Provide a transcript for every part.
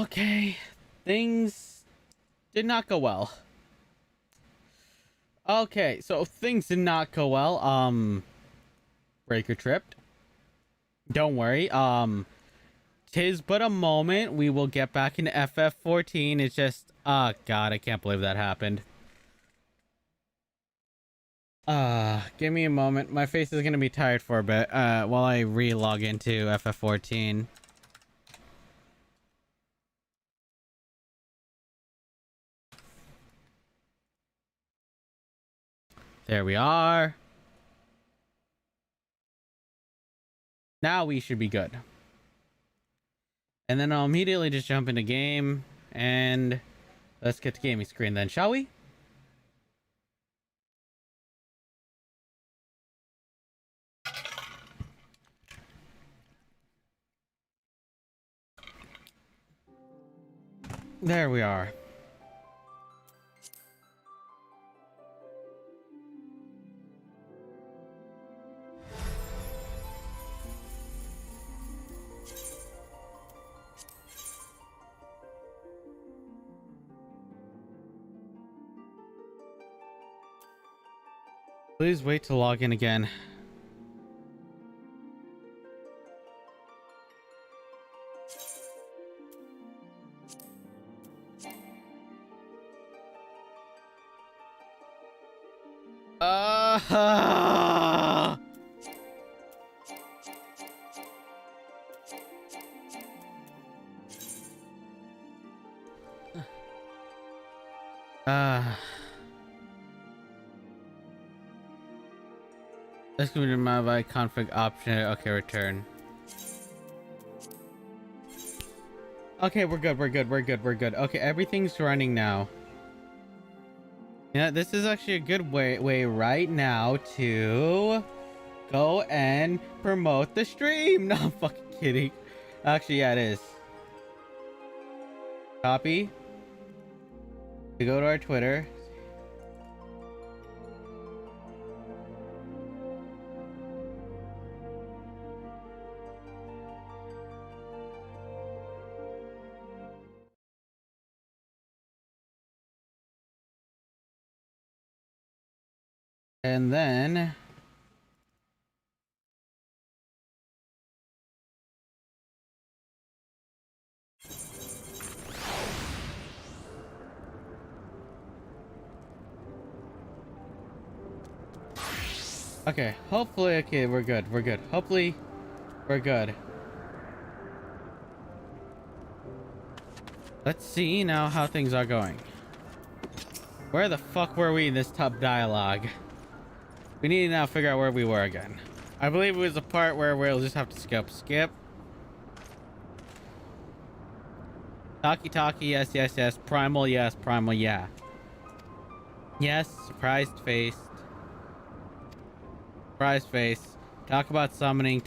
Okay, things did not go well. Okay, so things did not go well. Breaker tripped. Don't worry. Tis but a moment. We will get back into FF14. It's just, oh god, I can't believe that happened. Give me a moment. My face is gonna be tired for a bit. While I re-log into FF14. There we are. Now we should be good. And then I'll immediately just jump into game and let's get the gaming screen then, shall we? There we are. Please wait to log in again. Uh, This could be my config option. Okay, return. Okay, we're good. Okay, everything's running now. Yeah, this is actually a good way right now to go and promote the stream. No, I'm fucking kidding. Actually, yeah, it is. Copy. We go to our Twitter. And then okay, hopefully, okay, we're good. Hopefully, we're good. Let's see now how things are going. Where the fuck were we in this top dialogue? We need to now figure out where we were again. I believe it was the part where we'll just have to skip. Talkie, yes. Primal, yes. Primal, yeah. Yes, surprised face. Talk about summoning.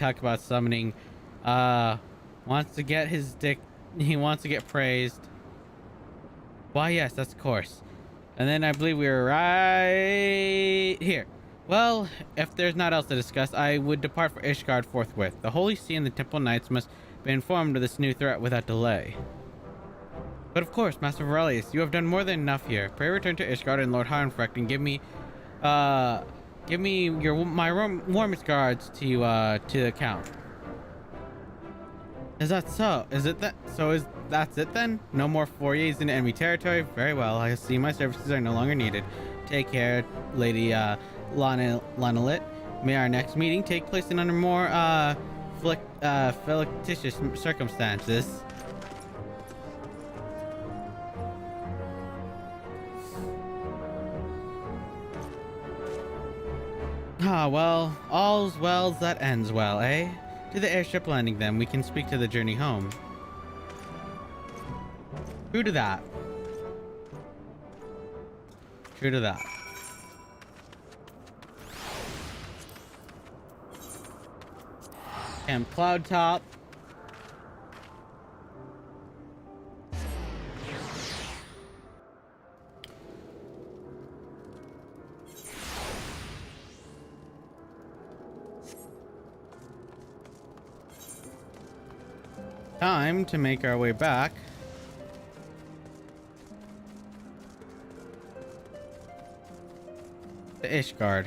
Wants to get his dick. He wants to get praised. Why, yes, that's of course. And then I believe we were right here. Well, if there's not else to discuss, I would depart for Ishgard forthwith. The Holy See and the Temple Knights must be informed of this new threat without delay. But of course, Master Aurelius, you have done more than enough here. Pray return to Ishgard and Lord Harnfrecht and give me my warmest regards to the Count. Is that so? That's it then? No more forays into enemy territory? Very well, I see my services are no longer needed. Take care, Lady Lanalit. May our next meeting take place in under more fictitious circumstances. Ah, well, all's well that ends well, eh? To the airship landing then, we can speak to the journey home. True to that. And Cloud Top. Time to make our way back to Ishgard.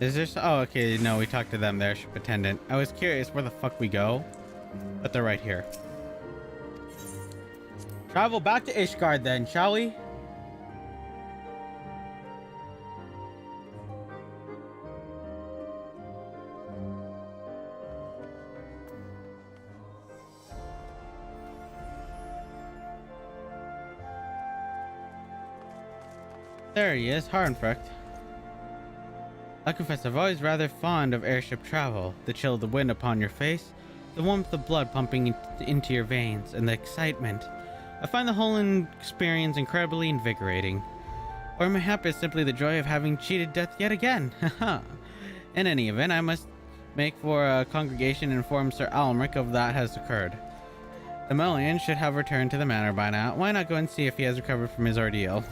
Is there oh, okay, no, we talked to them there, ship attendant. I was curious where the fuck we go, but they're right here. Travel back to Ishgard then, shall we? There he is, Harnfrecht. I confess I've always rather fond of airship travel. The chill of the wind upon your face, the warmth of blood pumping into your veins, and the excitement. I find the whole experience incredibly invigorating. Or mayhap it's simply the joy of having cheated death yet again. Haha. In any event, I must make for a congregation and inform Sir Almeric of that has occurred. The Melian should have returned to the manor by now. Why not go and see if he has recovered from his ordeal?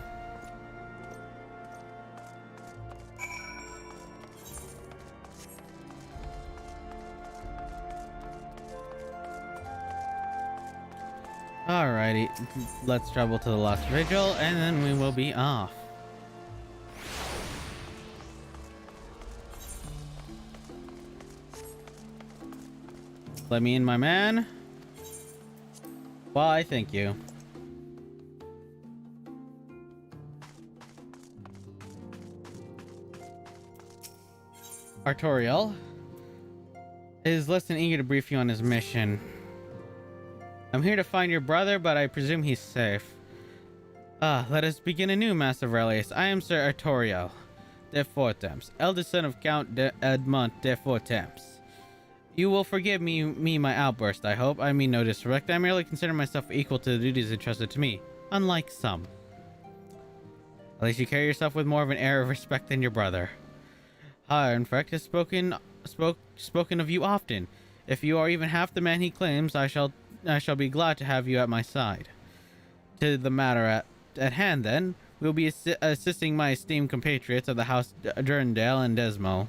Alrighty, let's travel to the Lost Vergil, and then we will be off. Let me in, my man. Why, thank you. Artoriel is less than eager to brief you on his mission. I'm here to find your brother, but I presume he's safe. Let us begin anew, Master Aurelius. I am Sir Artoriel de Fortemps, eldest son of Count Edmond de Fortemps. You will forgive me my outburst, I hope. I mean no disrespect. I merely consider myself equal to the duties entrusted to me, unlike some. At least you carry yourself with more of an air of respect than your brother. Harnfrecht has spoken of you often. If you are even half the man he claims, I shall be glad to have you at my side. To the matter at hand, then, we will be assisting my esteemed compatriots of the House Durndale and Desmo.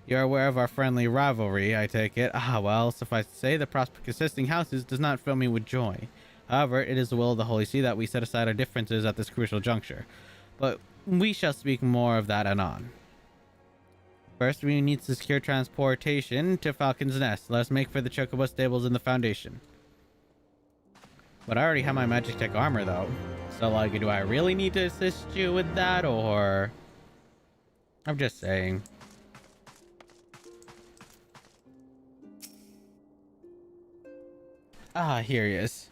You are aware of our friendly rivalry, I take it. Well, suffice to say, the prospect of assisting houses does not fill me with joy. However, it is the will of the Holy See that we set aside our differences at this crucial juncture. But we shall speak more of that anon. First, we need to secure transportation to Falcon's Nest. Let us make for the Chocobo stables in the Foundation. But I already have my magic tech armor, though. So, like, do I really need to assist you with that, or... I'm just saying. Here he is.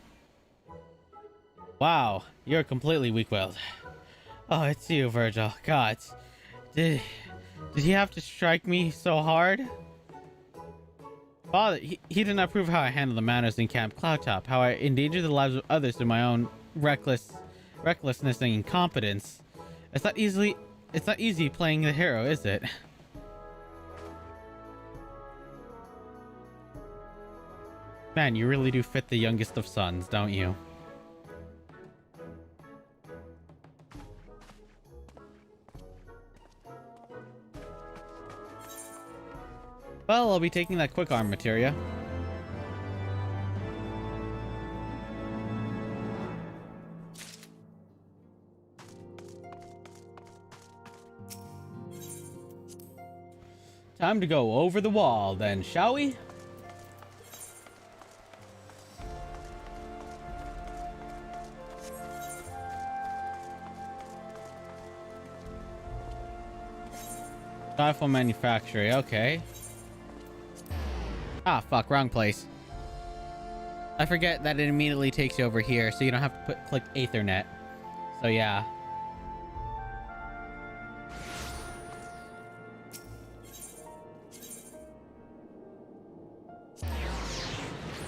Wow, you're completely weak-willed. Oh, it's you, Vergil. God, did he have to strike me so hard? Father, he did not prove how I handled the matters in Camp Cloudtop, how I endangered the lives of others through my own recklessness and incompetence. It's not easy playing the hero, is it? Man, you really do fit the youngest of sons, don't you? Well, I'll be taking that quick arm materia. Time to go over the wall then, shall we? Rifle manufacturer, okay. Fuck, wrong place. I forget that it immediately takes you over here, so you don't have to click Ethernet. So yeah.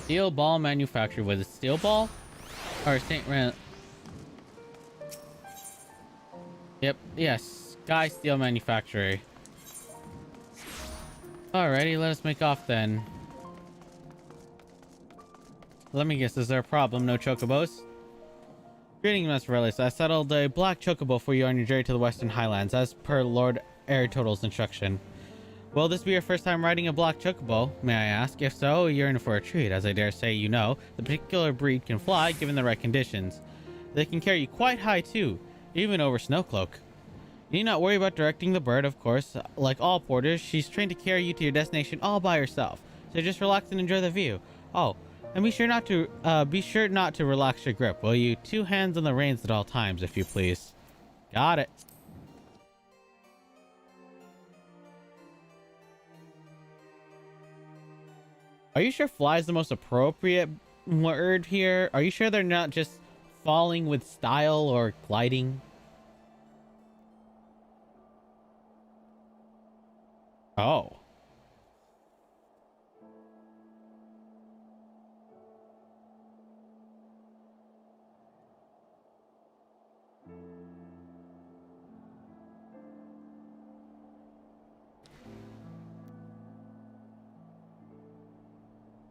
Steel ball manufacturer. Was it steel ball? Or St. Rand? Yep, yes. Sky steel manufacturer. Alrighty, let us make off then. Let me guess, is there a problem? No chocobos? Greetings, Master Aurelius. I settled a black chocobo for you on your journey to the Western Highlands, as per Lord Airtotal's instruction. Will this be your first time riding a black chocobo, may I ask? If so, you're in for a treat. As I dare say you know, the particular breed can fly given the right conditions. They can carry you quite high too, even over Snowcloak. You need not worry about directing the bird, of course. Like all porters, she's trained to carry you to your destination all by herself. So just relax and enjoy the view. Oh, and be sure not to relax your grip, will you? 2 hands on the reins at all times, if you please. Got it. Are you sure fly is the most appropriate word here? Are you sure they're not just falling with style or gliding? Oh.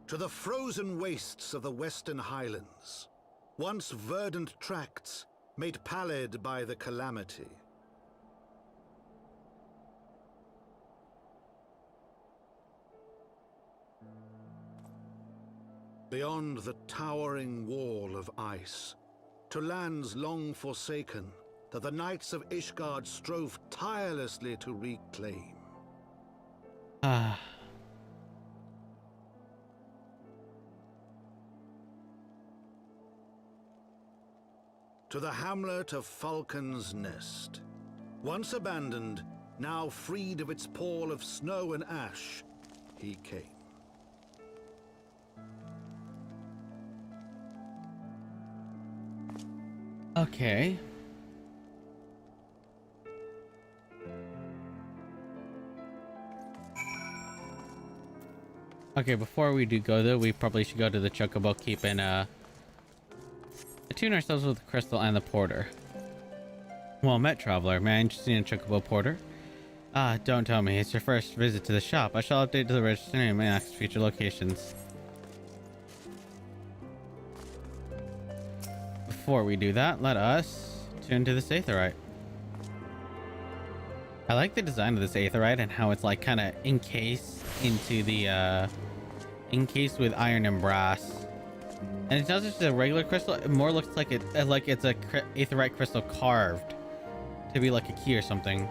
To the frozen wastes of the Western Highlands, once verdant tracts made pallid by the calamity. Beyond the towering wall of ice, to lands long forsaken that the Knights of Ishgard strove tirelessly to reclaim. Ah. To the hamlet of Falcon's Nest. Once abandoned, now freed of its pall of snow and ash, he came. Okay. Okay, before we do go though, we probably should go to the Chocobo Keep and attune ourselves with the crystal and the porter. Well met, traveler. May I interest you in Chocobo Porter? Ah, don't tell me. It's your first visit to the shop. I shall update to the register name and ask future locations. Before we do that, let us tune to this Aetherite. I like the design of this Aetherite and how it's like kind of encased into the encased with iron and brass. And it's not just a regular crystal, it more looks like it's a Aetherite crystal carved to be like a key or something.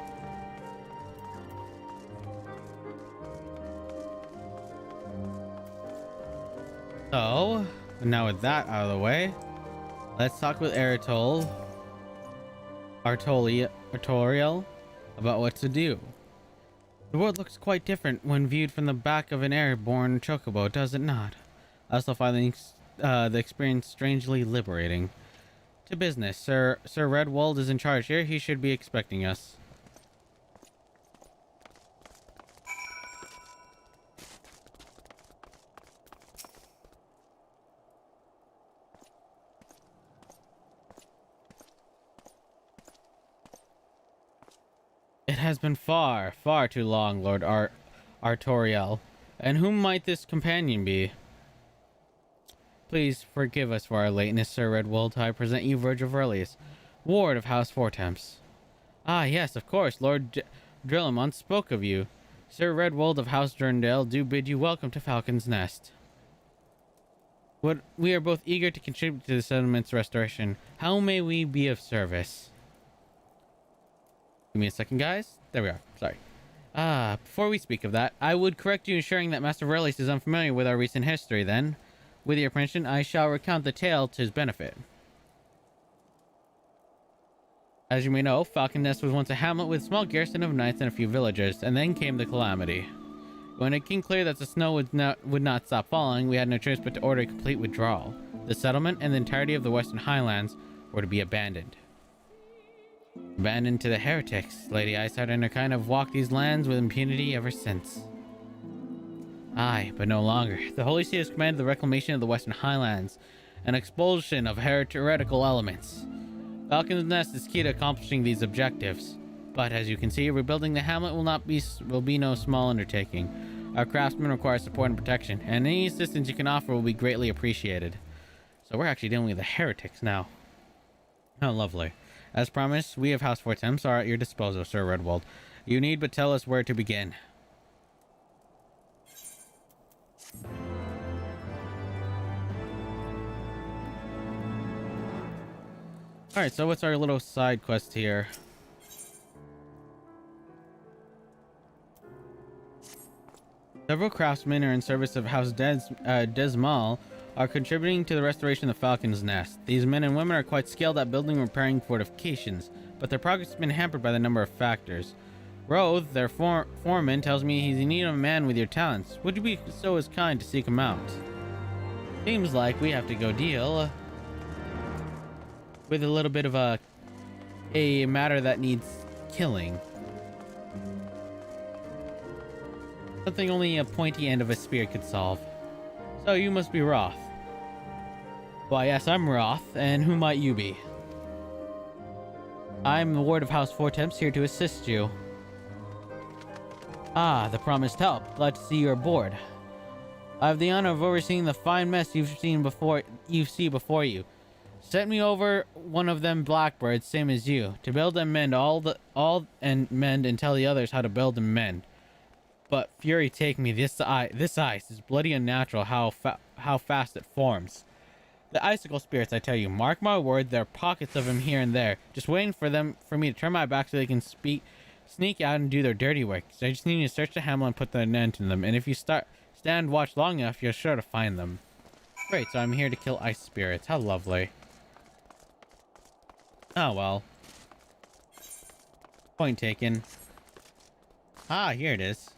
So, now with that out of the way, let's talk with Artoriel about what to do. The world looks quite different when viewed from the back of an airborne chocobo, does it not? I also find the experience strangely liberating. To business. Sir Redwald is in charge here. He should be expecting us. It has been far, far too long, Lord Artoriel. And whom might this companion be? Please forgive us for our lateness, Sir Redwald. I present you Vergil Verlius, Ward of House Fortemps. Ah, yes, of course. Lord Drillamont spoke of you. Sir Redwald of House Durndale do bid you welcome to Falcon's Nest. We are both eager to contribute to the settlement's restoration. How may we be of service? Give me a second, guys. There we are. Sorry. Before we speak of that, I would correct you ensuring that Master Verlius is unfamiliar with our recent history, then. With your permission, I shall recount the tale to his benefit. As you may know, Falcon Nest was once a hamlet with a small garrison of knights and a few villagers, and then came the calamity. When it became clear that the snow would not stop falling, we had no choice but to order a complete withdrawal. The settlement and the entirety of the Western Highlands were to be abandoned. Abandoned to the heretics. Lady Eyesight and her kind have walked these lands with impunity ever since. Aye, but no longer. The Holy See has commanded the reclamation of the Western Highlands, an expulsion of heretical elements. Falcon's Nest is key to accomplishing these objectives. But as you can see, rebuilding the hamlet will be no small undertaking. Our craftsmen require support and protection, and any assistance you can offer will be greatly appreciated. So we're actually dealing with the heretics now. How lovely. As promised, we of House Fortemps are at your disposal, Sir Redwald. You need but tell us where to begin. All right, so what's our little side quest here? Several craftsmen are in service of House Desmal are contributing to the restoration of the Falcon's Nest. These men and women are quite skilled at building and repairing fortifications, but their progress has been hampered by the number of factors. Roth, their foreman, tells me he's in need of a man with your talents. Would you be so as kind to seek him out? Seems like we have to go deal with a little bit of a matter that needs killing. Something only a pointy end of a spear could solve. So you must be Roth. Why, yes, I'm Roth, and who might you be? I'm the ward of House Fortemps, here to assist you. Ah, the promised help. Glad to see you're aboard. I have the honor of overseeing the fine mess you see before you. Sent me over one of them blackbirds, same as you, to build and mend mend and tell the others how to build and mend. But fury take me, this ice is bloody unnatural. How fast it forms. The icicle spirits, I tell you, mark my word, there are pockets of them here and there, just waiting for me to turn my back so they can sneak out and do their dirty work. So I just need you to search the hamlet and put an end to them. And if you stand watch long enough, you're sure to find them. Great, so I'm here to kill ice spirits. How lovely. Oh well. Point taken. Ah, here it is.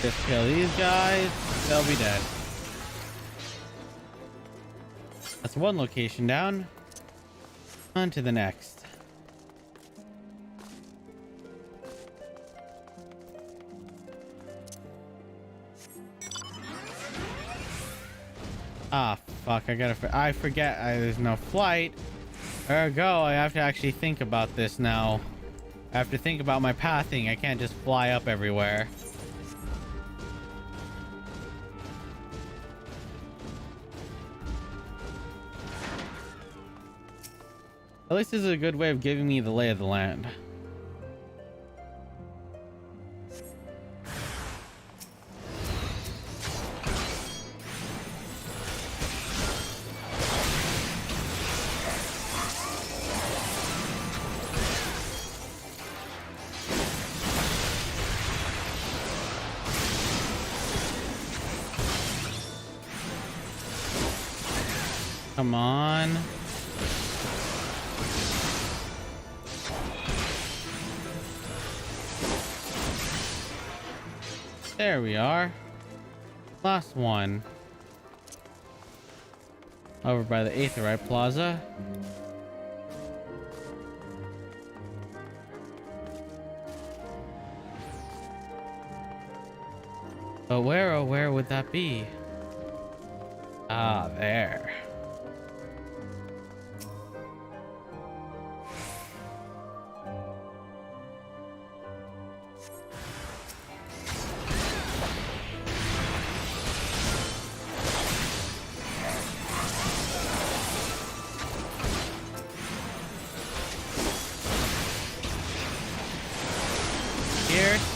Just kill these guys, they'll be dead. That's one location down. On to the next. Ah, fuck, I forget there's no flight. Ergo, I have to actually think about this now. I have to think about my pathing. I can't just fly up everywhere. At least this is a good way of giving me the lay of the land. Come on. There we are. Last one. Over by the Aetherite Plaza. But where, oh where would that be? Ah, there.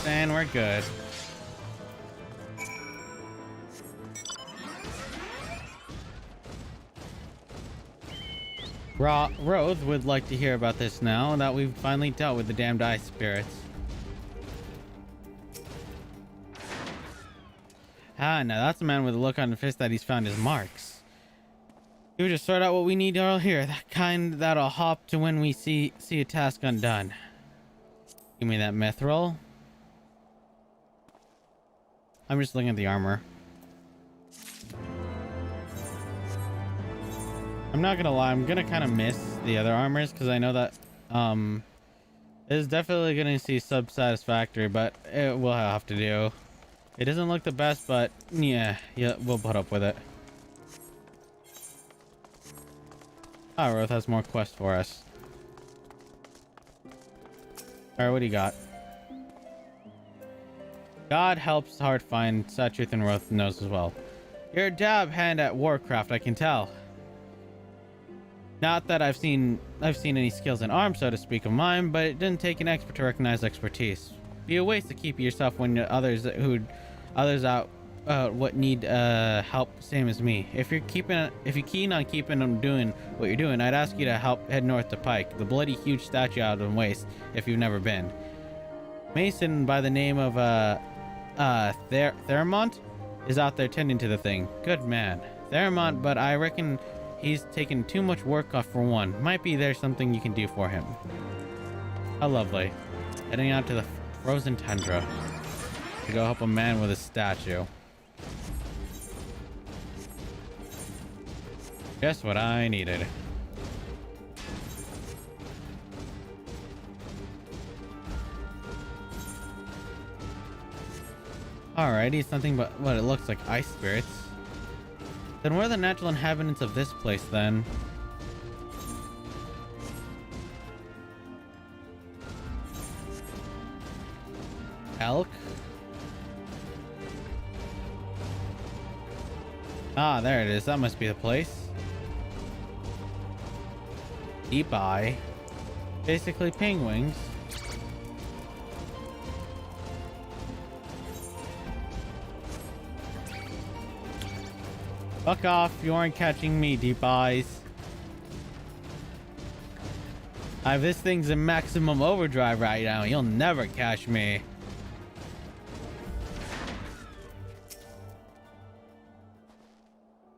And we're good. Roth would like to hear about this now that we've finally dealt with the damned ice spirits. Ah, now that's a man with a look on his face that he's found his marks. You just sort out what we need all here, that kind that'll hop to when we see a task undone. Give me that mithril. I'm just looking at the armor. I'm not gonna lie, I'm gonna kind of miss the other armors because I know that it's definitely gonna see sub-satisfactory, but it will have to do. It doesn't look the best, but yeah, we'll put up with it. Ah, Roth has more quests for us. Alright, what do you got? God helps heart find such truth and worth knows as well. You're a dab hand at warcraft, I can tell. Not that I've seen any skills in arms, so to speak, of mine, but it didn't take an expert to recognize expertise. Be a waste to keep yourself when others out what need help, same as me. If you're keen on keeping them doing what you're doing, I'd ask you to help head north to Pike, the bloody huge statue out of the waste, if you've never been. Mason by the name of Theramont is out there tending to the thing. Good man. Theramont, but I reckon he's taken too much work off for one. Might be there's something you can do for him. How lovely. Heading out to the frozen tundra to go help a man with a statue. Just what I needed. Alrighty, it's nothing but what it looks like ice spirits. Then where are the natural inhabitants of this place then? Elk? Ah, there it is. That must be the place. Deep Eye. Basically penguins. Fuck off, you aren't catching me, Deep Eyes. This thing's in maximum overdrive right now. You'll never catch me.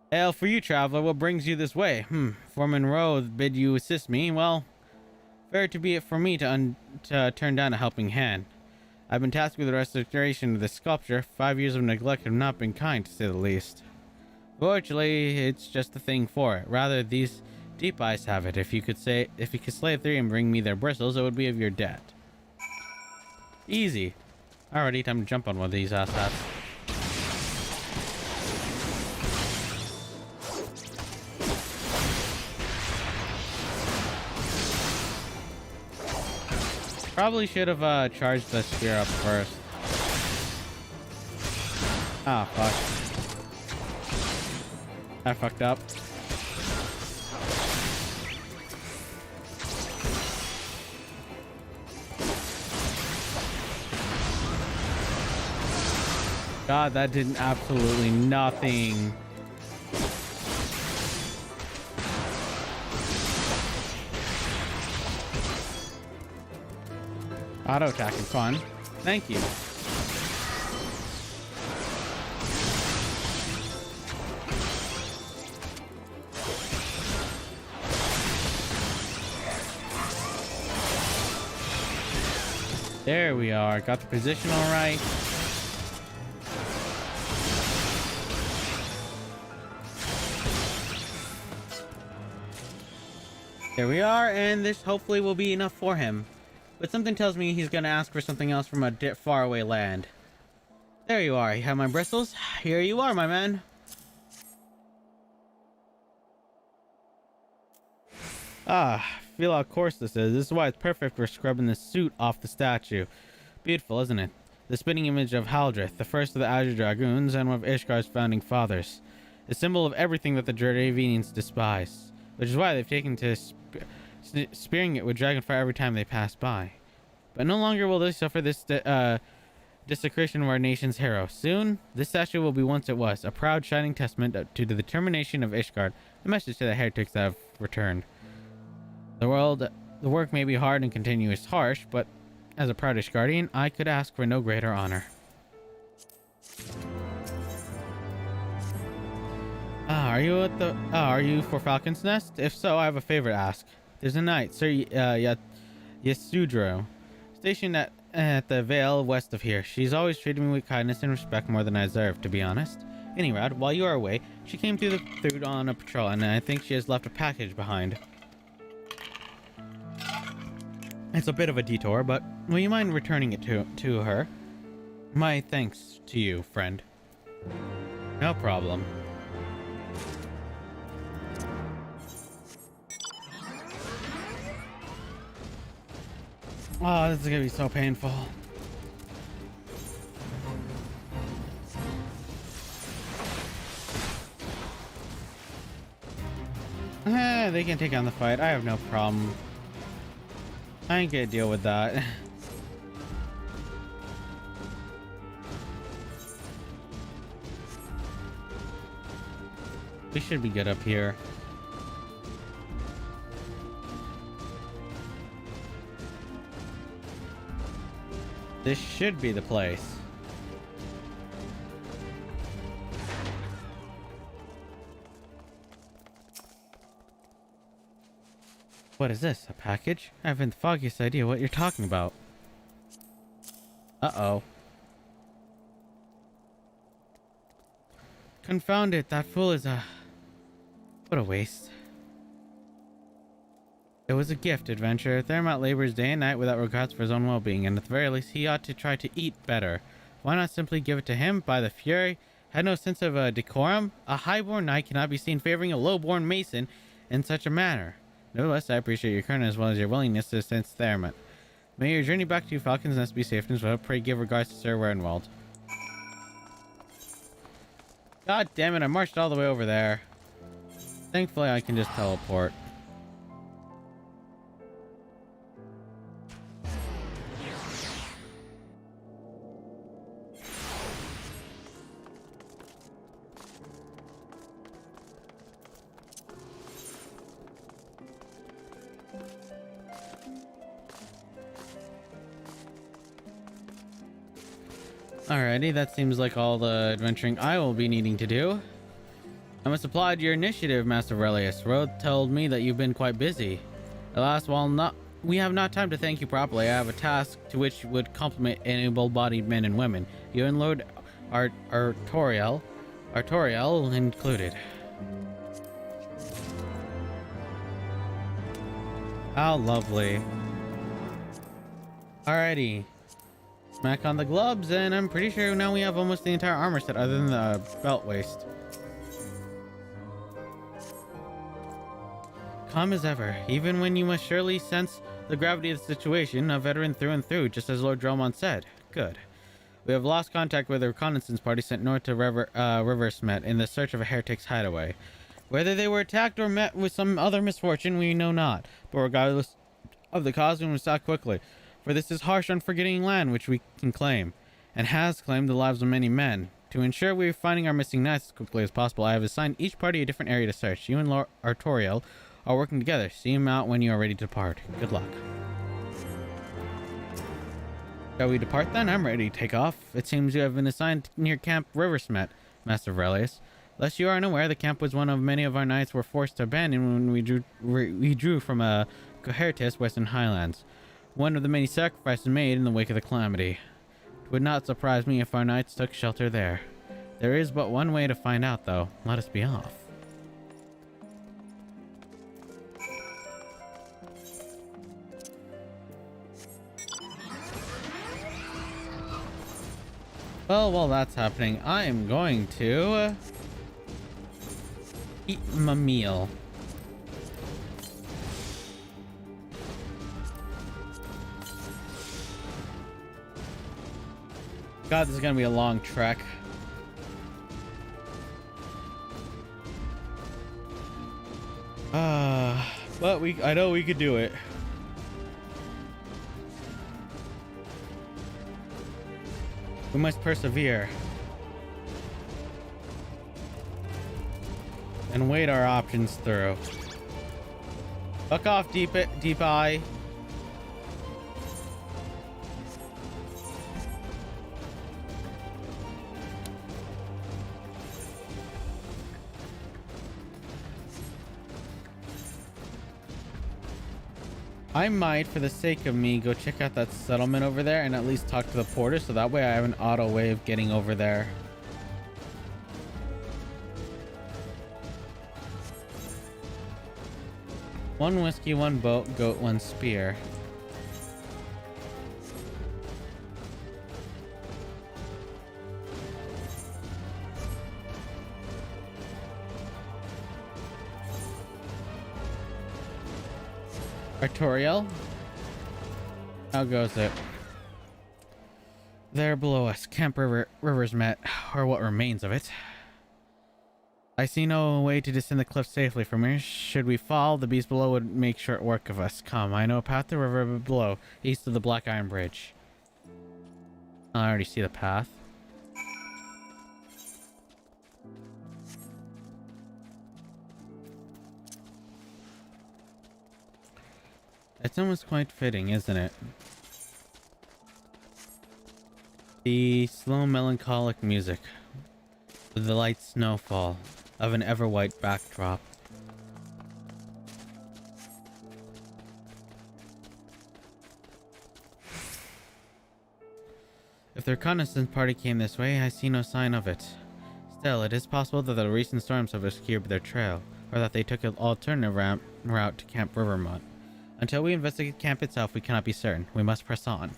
Hail for you, traveler. What brings you this way? Foreman Rowe bid you assist me. Well, fair to be it for me to turn down a helping hand. I've been tasked with the restoration of this sculpture. 5 years of neglect have not been kind, to say the least. Fortunately, it's just the thing for it. Rather, these Deep Eyes have it. If you could slay 3 and bring me their bristles, it would be of your debt. Easy. Alrighty, time to jump on one of these asshats. Probably should have charged the spear up first. Ah, fuck. I fucked up. God, that did absolutely nothing. Auto attack is fun. Thank you. There we are. Got the position all right. There we are, and this hopefully will be enough for him. But something tells me he's gonna ask for something else from a faraway land. There you are. You have my bristles? Here you are, my man. Ah, feel how coarse this is. This is why it's perfect for scrubbing the soot off the statue. Beautiful, isn't it? The spinning image of Haldrith, the first of the Azure Dragoons and one of Ishgar's founding fathers. A symbol of everything that the Dredavenians despise. Which is why they've taken to spearing it with dragonfire every time they pass by. But no longer will they suffer this desecration of our nation's hero. Soon, this statue will be once it was, a proud, shining testament to the determination of Ishgard, a message to the heretics that have returned. The work may be hard and continuous harsh, but as a proud Ishgardian, I could ask for no greater honor. Are you for Falcon's Nest? If so, I have a favor to ask. There's a knight, Sir Yasudro, stationed at the Vale west of here. She's always treated me with kindness and respect more than I deserve, to be honest. Anyway, while you are away, she came through on a patrol, and I think she has left a package behind. It's a bit of a detour, but will you mind returning it to her? My thanks to you, friend. No problem. Oh, this is gonna be so painful. they can take on the fight. I have no problem. I ain't gonna deal with that. We should be good up here. This should be the place. What is this? A package? I haven't the foggiest idea what you're talking about. Uh-oh. Confound it, that fool is a... What a waste. It was a gift, adventurer. Thermot labors day and night without regards for his own well-being, and at the very least he ought to try to eat better. Why not simply give it to him? By the Fury, had no sense of decorum? A high-born knight cannot be seen favoring a low-born mason in such a manner. Nevertheless, I appreciate your courage as well as your willingness to assist Thermot. May your journey back to Falcon's Nest be safe and as well. Pray give regards to Sir Wernwald. God damn it, I marched all the way over there. Thankfully, I can just teleport. Alrighty, that seems like all the adventuring I will be needing to do. I must applaud your initiative, Master Aurelius. Roth told me that you've been quite busy. Alas, while we have not time to thank you properly, I have a task to which would complement able-bodied men and women, you and Lord Artoriel included. How lovely. Alrighty. Smack on the gloves, and I'm pretty sure now we have almost the entire armor set other than the belt waist. Calm as ever, even when you must surely sense the gravity of the situation, a veteran through and through, just as Lord Dromont said. Good. We have lost contact with a reconnaissance party sent north to Riversmet in the search of a heretic's hideaway. Whether they were attacked or met with some other misfortune, we know not, but regardless of the cause, we must act quickly. For this is harsh, unforgetting land which we can claim, and has claimed the lives of many men. To ensure we are finding our missing knights as quickly as possible, I have assigned each party a different area to search. You and Lord Artoriel are working together. See him out when you are ready to depart. Good luck. Shall we depart then? I'm ready to take off. It seems you have been assigned near Camp Riversmet, Master Aurelius. Lest you are unaware, the camp was one of many of our knights were forced to abandon when we drew from a Cohertus Western Highlands. One of the many sacrifices made in the wake of the calamity. It would not surprise me if our knights took shelter there. There is but one way to find out, though. Let us be off. Well, while that's happening, I am going to eat my meal. God, this is gonna be a long trek. But I know we could do it. We must persevere and wait our options through. Fuck off, deep eye. I might, for the sake of me, go check out that settlement over there and at least talk to the porter, so that way I have an auto way of getting over there. One whiskey, one boat, goat, one spear. Artoriel? How goes it? There below us, Camp Riversmet, or what remains of it. I see no way to descend the cliff safely from here. Should we fall, the beast below would make short work of us. Come, I know a path to the river below, east of the Black Iron Bridge. I already see the path. It's almost quite fitting, isn't it? The slow melancholic music with the light snowfall of an ever-white backdrop. If the reconnaissance party came this way, I see no sign of it. Still, it is possible that the recent storms have obscured their trail, or that they took an alternative route to Camp Rivermont. Until we investigate the camp itself, we cannot be certain. We must press on.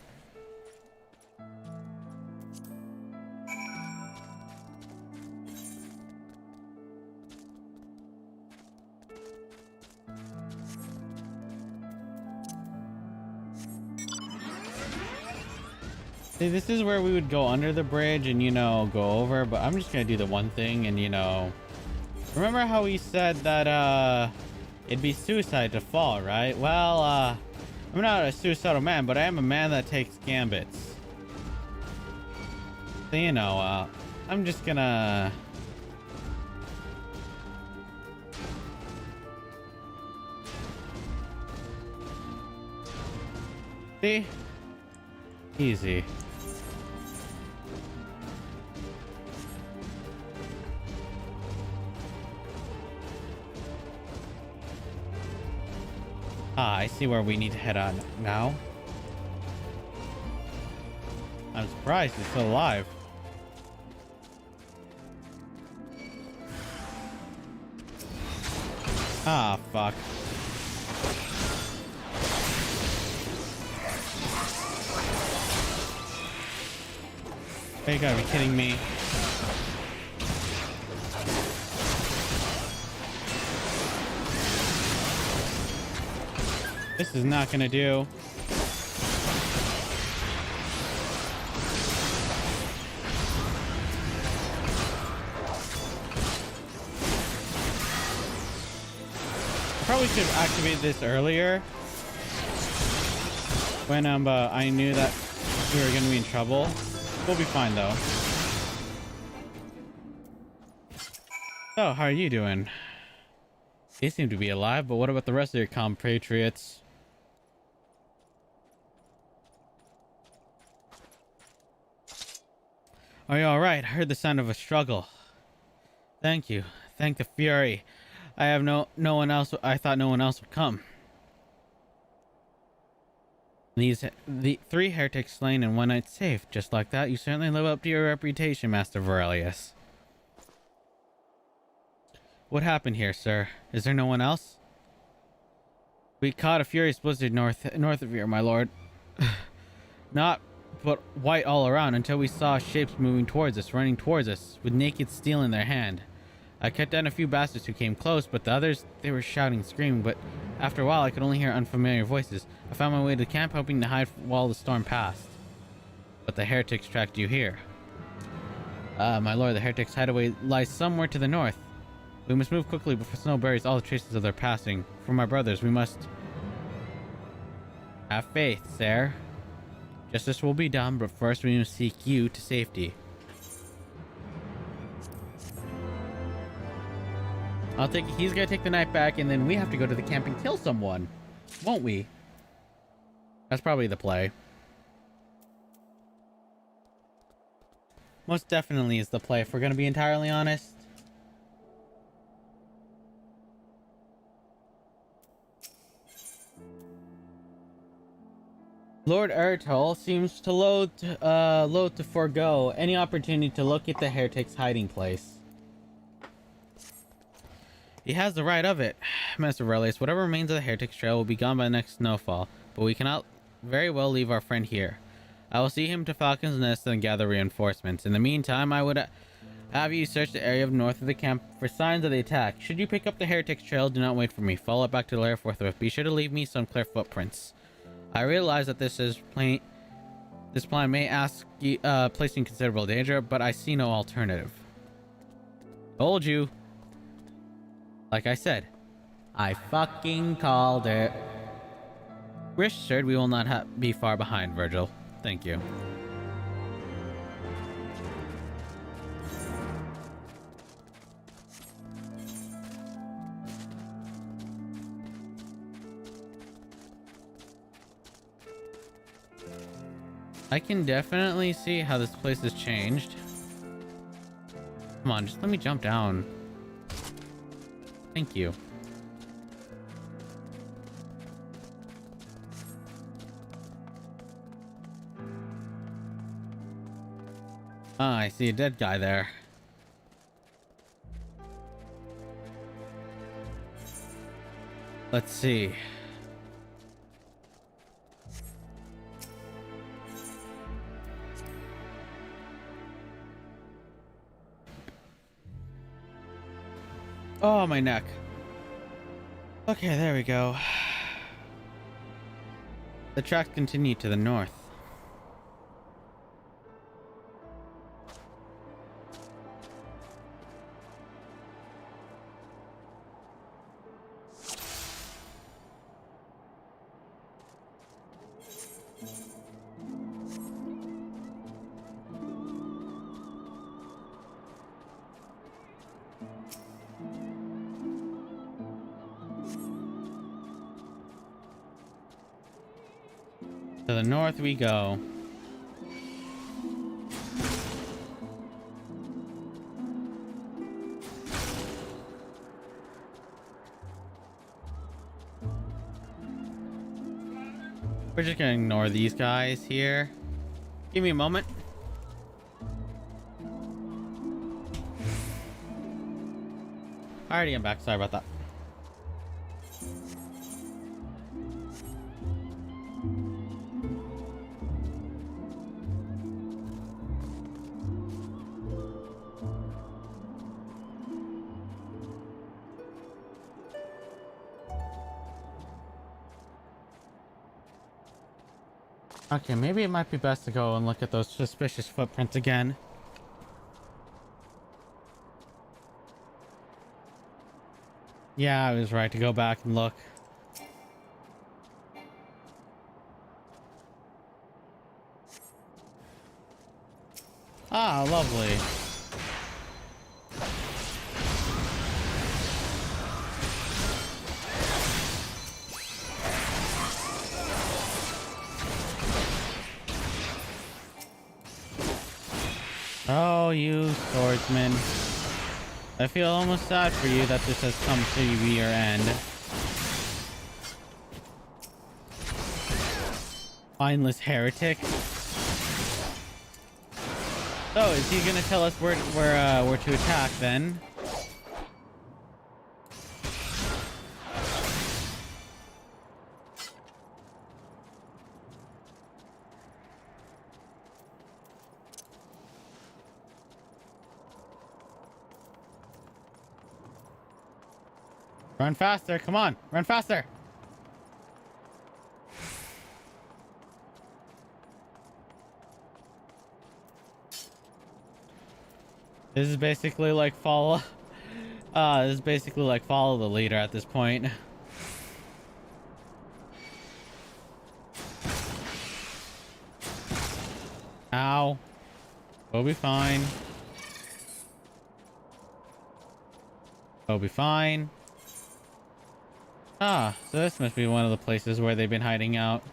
See, this is where we would go under the bridge and, you know, go over, but I'm just gonna do the one thing and, you know... Remember how we said that, it'd be suicide to fall, right? Well, I'm not a suicidal man, but I am a man that takes gambits. So, you know, I'm just gonna... See? Easy. Ah, I see where we need to head on now. I'm surprised he's still alive. Ah, fuck. You gotta be kidding me. This is not gonna do. Probably should have activated this earlier. When I knew that we were gonna be in trouble. We'll be fine though. So, how are you doing? They seem to be alive, but what about the rest of your compatriots? Are you alright? I heard the sound of a struggle. Thank you. Thank the Fury. I have no one else. I thought no one else would come. The 3 heretics slain and 1 night safe. Just like that, you certainly live up to your reputation, Master Vergil. What happened here, sir? Is there no one else? We caught a furious blizzard north of here, my lord. Not but white all around until we saw shapes moving towards us, running towards us, with naked steel in their hand. I cut down a few bastards who came close, but the others, they were shouting and screaming, but after a while I could only hear unfamiliar voices. I found my way to the camp, hoping to hide while the storm passed. But the heretics tracked you here. My lord, the heretics' hideaway lies somewhere to the north. We must move quickly before snow buries all the traces of their passing. For my brothers, we must... have faith, sir. Justice will be done, but first we must seek you to safety. I'll take it. He's gonna take the night back, and then we have to go to the camp and kill someone, won't we? That's probably the play. Most definitely is the play, if we're gonna be entirely honest. Lord Ertol seems to loath to forego any opportunity to look at the heretic's hiding place. He has the right of it, Master Vergil. Whatever remains of the heretic's trail will be gone by the next snowfall, but we cannot very well leave our friend here. I will see him to Falcon's Nest and gather reinforcements. In the meantime, I would have you search the area north of the camp for signs of the attack. Should you pick up the heretic's trail, do not wait for me. Follow it back to the lair forthwith. Be sure to leave me some clear footprints. I realize that this plan may ask place you in considerable danger, but I see no alternative. Told you. Like I said, I fucking called it. Rest assured we will not be far behind, Vergil. Thank you. I can definitely see how this place has changed. Come on, just let me jump down. Thank you. Ah, I see a dead guy there. Let's see. Oh, my neck. Okay, there we go. The tracks continue to the north. To the north we go. We're just gonna ignore these guys here. Give me a moment. Alrighty, I'm back. Sorry about that. Okay, maybe it might be best to go and look at those suspicious footprints again. Yeah, I was right to go back and look. Ah, lovely. Oh, you swordsman. I feel almost sad for you that this has come to your end. Mindless heretic. So, is he gonna tell us where to attack then? Run faster, come on, run faster. This is basically like follow the leader at this point. Ow. We'll be fine. We'll be fine. Ah, so this must be one of the places where they've been hiding out.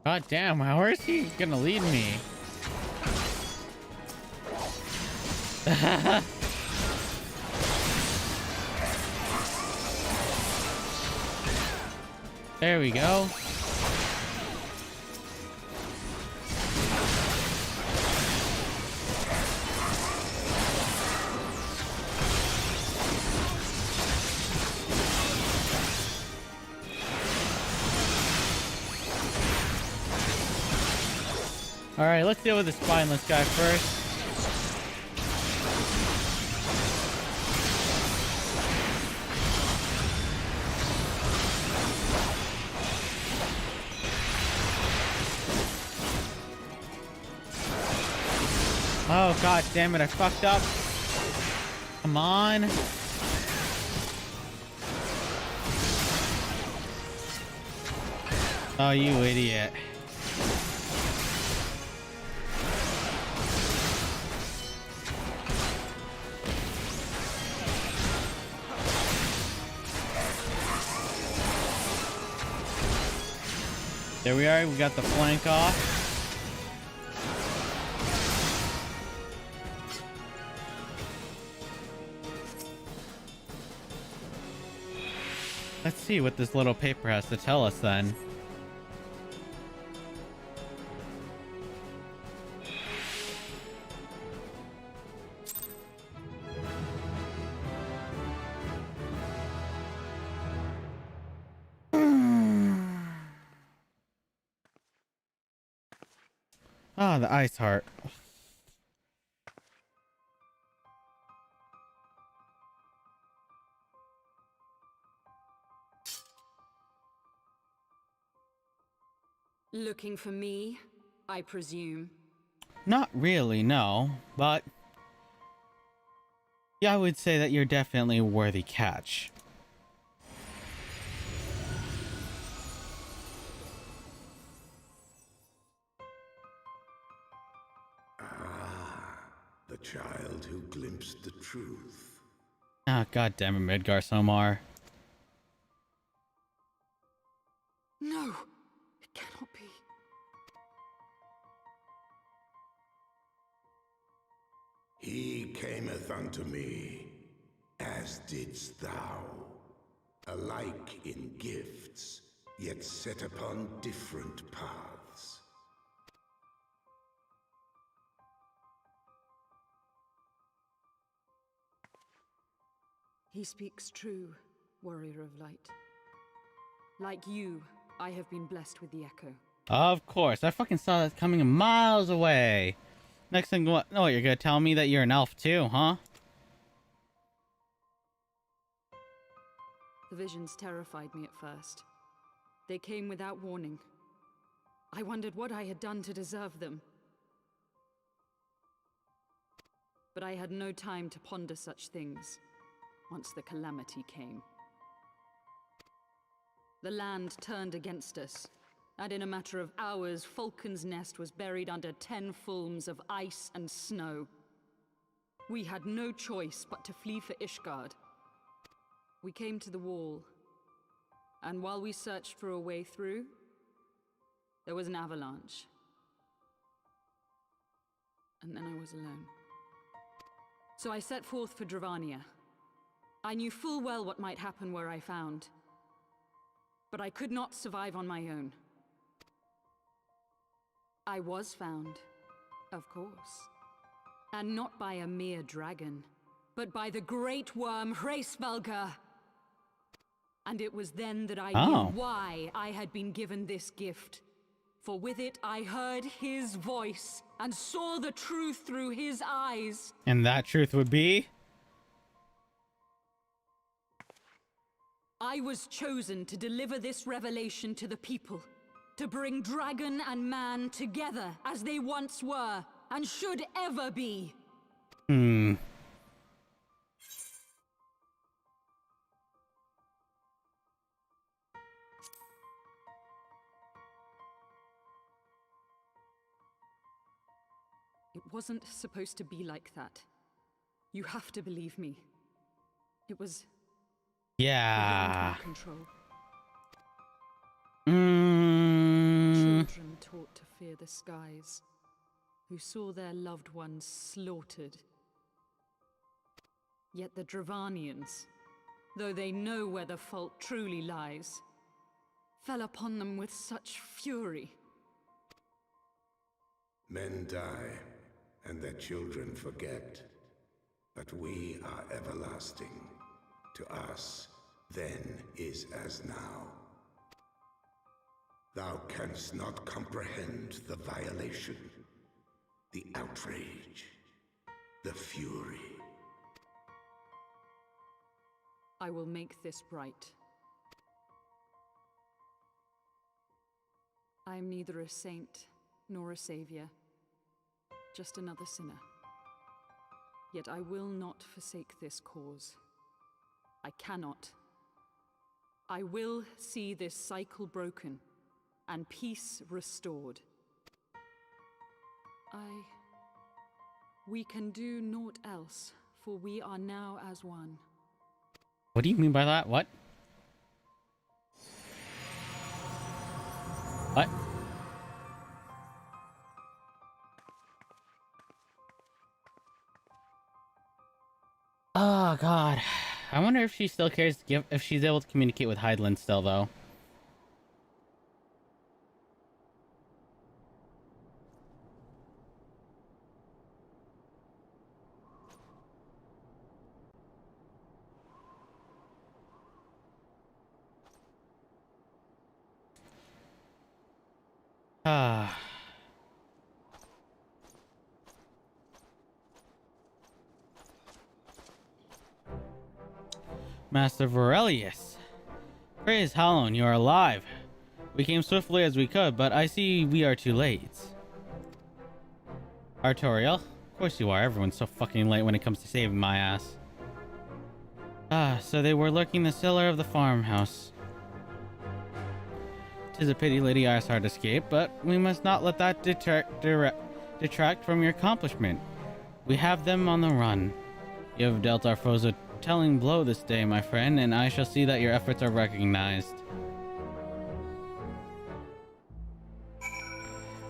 God damn, how is he gonna lead me? There we go. Alright, let's deal with this spineless guy first. Oh god damn it, I fucked up. Come on. Oh, you idiot. There we are, we got the flank off. Let's see what this little paper has to tell us then. Ah, the ice heart. Looking for me, I presume. Not really, no. But yeah, I would say that you're definitely a worthy catch. The child who glimpsed the truth. Ah, god damn it, Midgar Somar. No, it cannot be. He cameth unto me, as didst thou, alike in gifts, yet set upon different paths. He speaks true, warrior of light. Like you, I have been blessed with the echo. Of course, I fucking saw that coming miles away. Next thing, what? No, you're gonna tell me that you're an elf too, huh? The visions terrified me at first. They came without warning. I wondered what I had done to deserve them. But I had no time to ponder such things once the calamity came. The land turned against us, and in a matter of hours, Falcon's Nest was buried under 10 fulms of ice and snow. We had no choice but to flee for Ishgard. We came to the wall, and while we searched for a way through, there was an avalanche. And then I was alone. So I set forth for Dravania. I knew full well what might happen where I found, but I could not survive on my own. I was found, of course, and not by a mere dragon, but by the great worm Hraesvelgr. And it was then that I knew why I had been given this gift. For with it I heard his voice and saw the truth through his eyes. And that truth would be? I was chosen to deliver this revelation to the people, to bring dragon and man together as they once were and should ever be. It wasn't supposed to be like that. You have to believe me. It was Yeah. beyond my control. Children taught to fear the skies, who saw their loved ones slaughtered. Yet the Dravanians, though they know where the fault truly lies, fell upon them with such fury. Men die, and their children forget. But we are everlasting. To us, then is as now. Thou canst not comprehend the violation. the outrage, the fury. I will make this right. I am neither a saint nor a savior, just another sinner. Yet I will not forsake this cause. I cannot. I will see this cycle broken and peace restored. We can do naught else, for we are now as one. What do you mean by that? What? What? Oh god. I wonder if she still cares to give, if she's able to communicate with Hydeland still though. Ah. Master Vergil. Praise Hallown, you are alive. We came swiftly as we could, but I see we are too late. Artorial? Of course you are. Everyone's so fucking late when it comes to saving my ass. Ah, so they were lurking in the cellar of the farmhouse. 'Tis a pity Lady Isard escaped, but we must not let that detract from your accomplishment. We have them on the run. You have dealt our foes a telling blow this day, my friend, and I shall see that your efforts are recognized.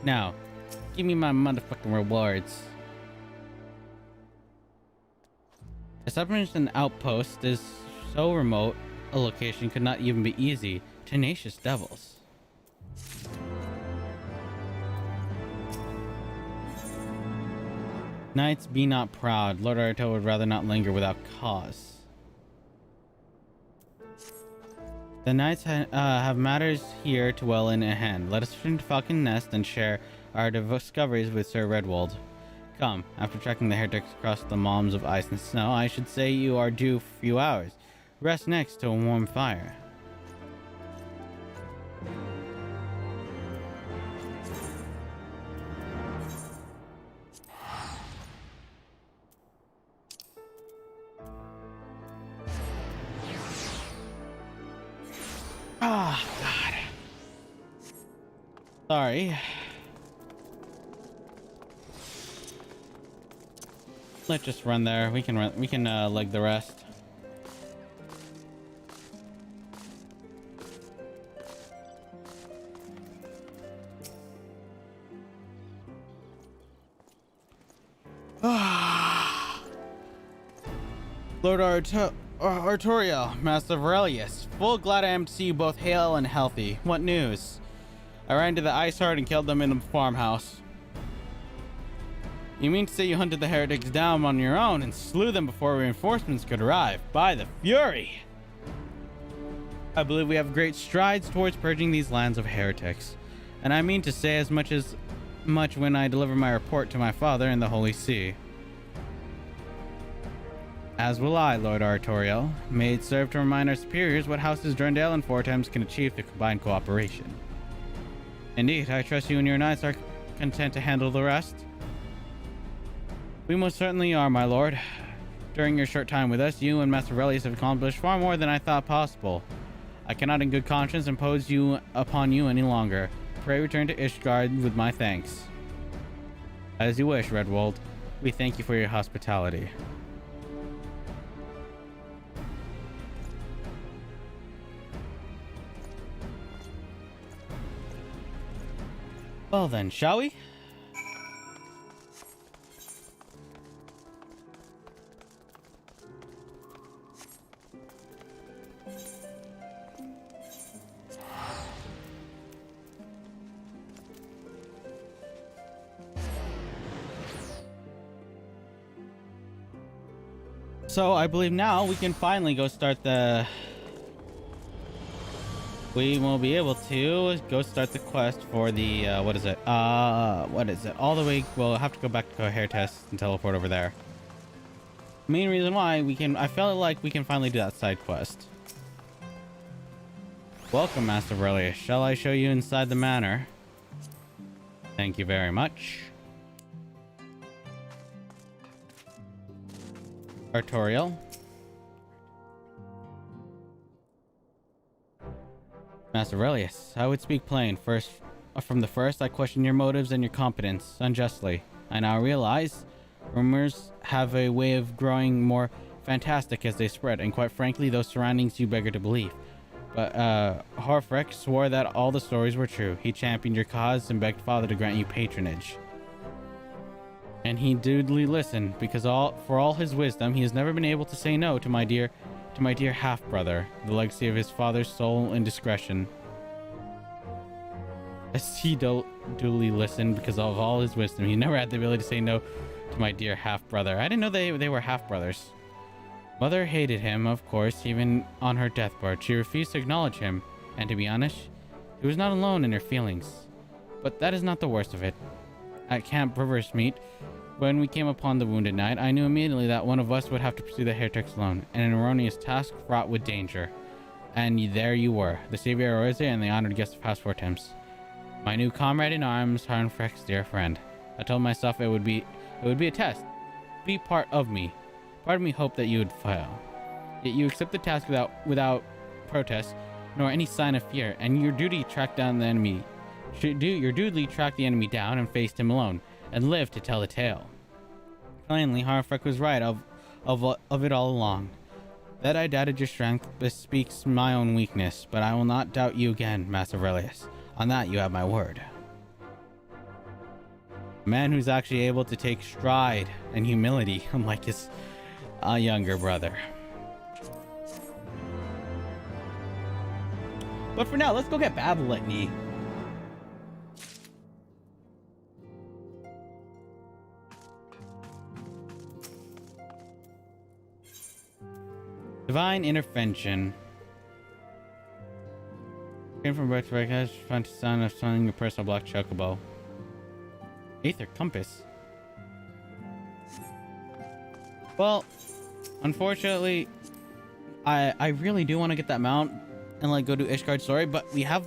Now, give me my motherfucking rewards. Establishing an outpost is so remote, a location could not even be easy. Tenacious devils. Knights, be not proud. Lord Arto would rather not linger without cause. The knights have matters here to well in hand. Let us return to Falcon Nest and share our discoveries with Sir Redwold. Come, after tracking the heretics across the malms of ice and snow, I should say you are due for a few hours. Rest next to a warm fire. Ah, God. Sorry. Let's just run there. We can leg the rest. Lord Artorial, Master Vergil, full glad I am to see you both hale and healthy. What news? I ran to the Ice Heart and killed them in the farmhouse. You mean to say you hunted the heretics down on your own and slew them before reinforcements could arrive? By the Fury! I believe we have great strides towards purging these lands of heretics. And I mean to say as much when I deliver my report to my father in the Holy See. As will I, Lord Artorial. May it serve to remind our superiors what houses Drendale and Four Times can achieve through combined cooperation. Indeed, I trust you and your knights are content to handle the rest. We most certainly are, my lord. During your short time with us, you and Master Vergil have accomplished far more than I thought possible. I cannot in good conscience impose upon you any longer. Pray return to Ishgard with my thanks. As you wish, Redwold. We thank you for your hospitality. Well then, shall we? So I believe now we can finally go start the we will be able to go start the quest for the what is it? All the way. We'll have to go back to Cohere Test and teleport over there. Main reason why we can, I felt like we can finally do that side quest. Welcome, Master Vergil. Shall I show you inside the manor? Thank you very much. Artorial. Master Vergil, I would speak plain. From the first, I questioned your motives and your competence unjustly. I now realize rumors have a way of growing more fantastic as they spread, and quite frankly, those surroundings you beggar to believe. But Horfrek swore that all the stories were true. He championed your cause and begged Father to grant you patronage. And he duly listened, because for all his wisdom, he has never been able to say no to my dear half-brother, the legacy of his father's soul and discretion. As he duly listened, because of all his wisdom, he never had the ability to say no to my dear half-brother. I didn't know they were half-brothers. Mother hated him, of course, even on her deathbed. She refused to acknowledge him, and to be honest, he was not alone in her feelings. But that is not the worst of it. At Camp River's Meet, when we came upon the wounded knight, I knew immediately that one of us would have to pursue the heretics alone, an erroneous task fraught with danger. And there you were, the savior of Oise and the honored guest of House Fortemps. My new comrade in arms, Harnfrek's dear friend. I told myself it would be a test. Be part of me. Part of me hoped that you would fail. Yet you accept the task without protest, nor any sign of fear, and your duty tracked down the enemy. Your duty tracked the enemy down and faced him alone, and lived to tell the tale. Plainly, Harfrek was right of it all along. That I doubted your strength bespeaks my own weakness, but I will not doubt you again, Master Vergil. On that you have my word. A man who's actually able to take stride and humility, unlike his younger brother. But for now, let's go get Babel Litany. Divine Intervention. Came from birth to recognize the sound of summoning your personal black chocobo. Aether Compass. Well, unfortunately, I really do want to get that mount and like go do Ishgard's story, but we have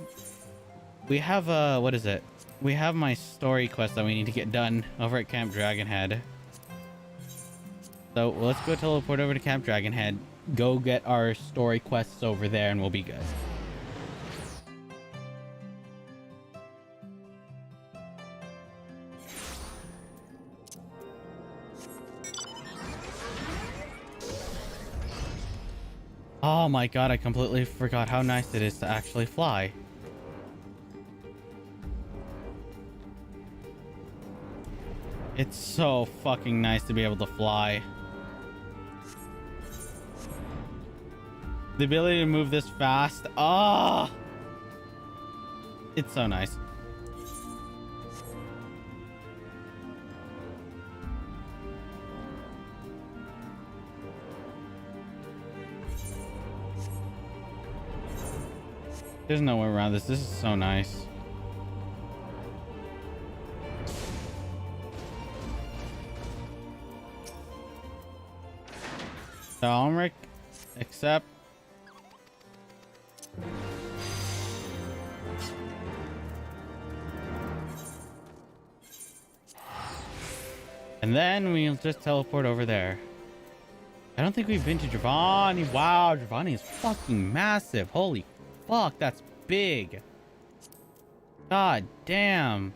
what is it? We have my story quest that we need to get done over at Camp Dragonhead. So let's go teleport over to Camp Dragonhead, go get our story quests over there, and we'll be good. Oh my god, I completely forgot how nice it is to actually fly. It's so fucking nice to be able to fly. The ability to move this fast. Ah! It's so nice. There's no way around this. This is so nice. So, Ulrich, accept. And then we'll just teleport over there. I don't think we've been to Giovanni. Wow, Giovanni is fucking massive. Holy fuck, that's big. God damn.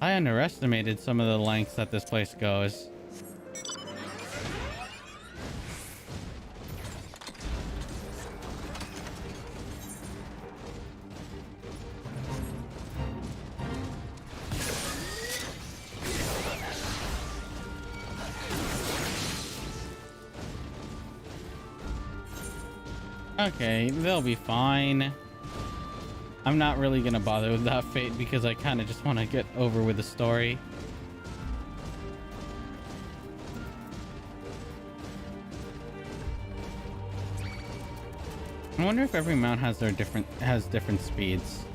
I underestimated some of the lengths that this place goes. Okay, they'll be fine. I'm not really gonna bother with that fate because I kind of just want to get over with the story. I wonder if every mount has different speeds.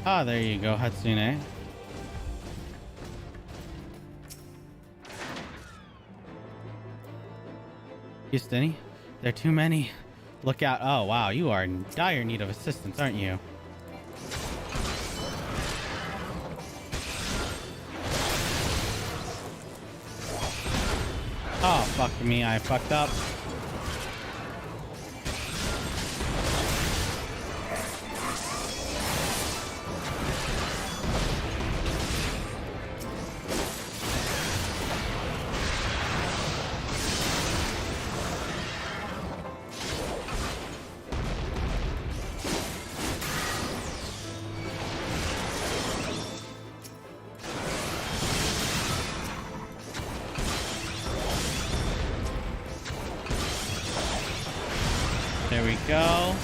Ah, there you go, Hatsune. Houston, there are too many. Look out. Oh, wow, you are in dire need of assistance, aren't you? Oh, fuck me, I fucked up. There we go.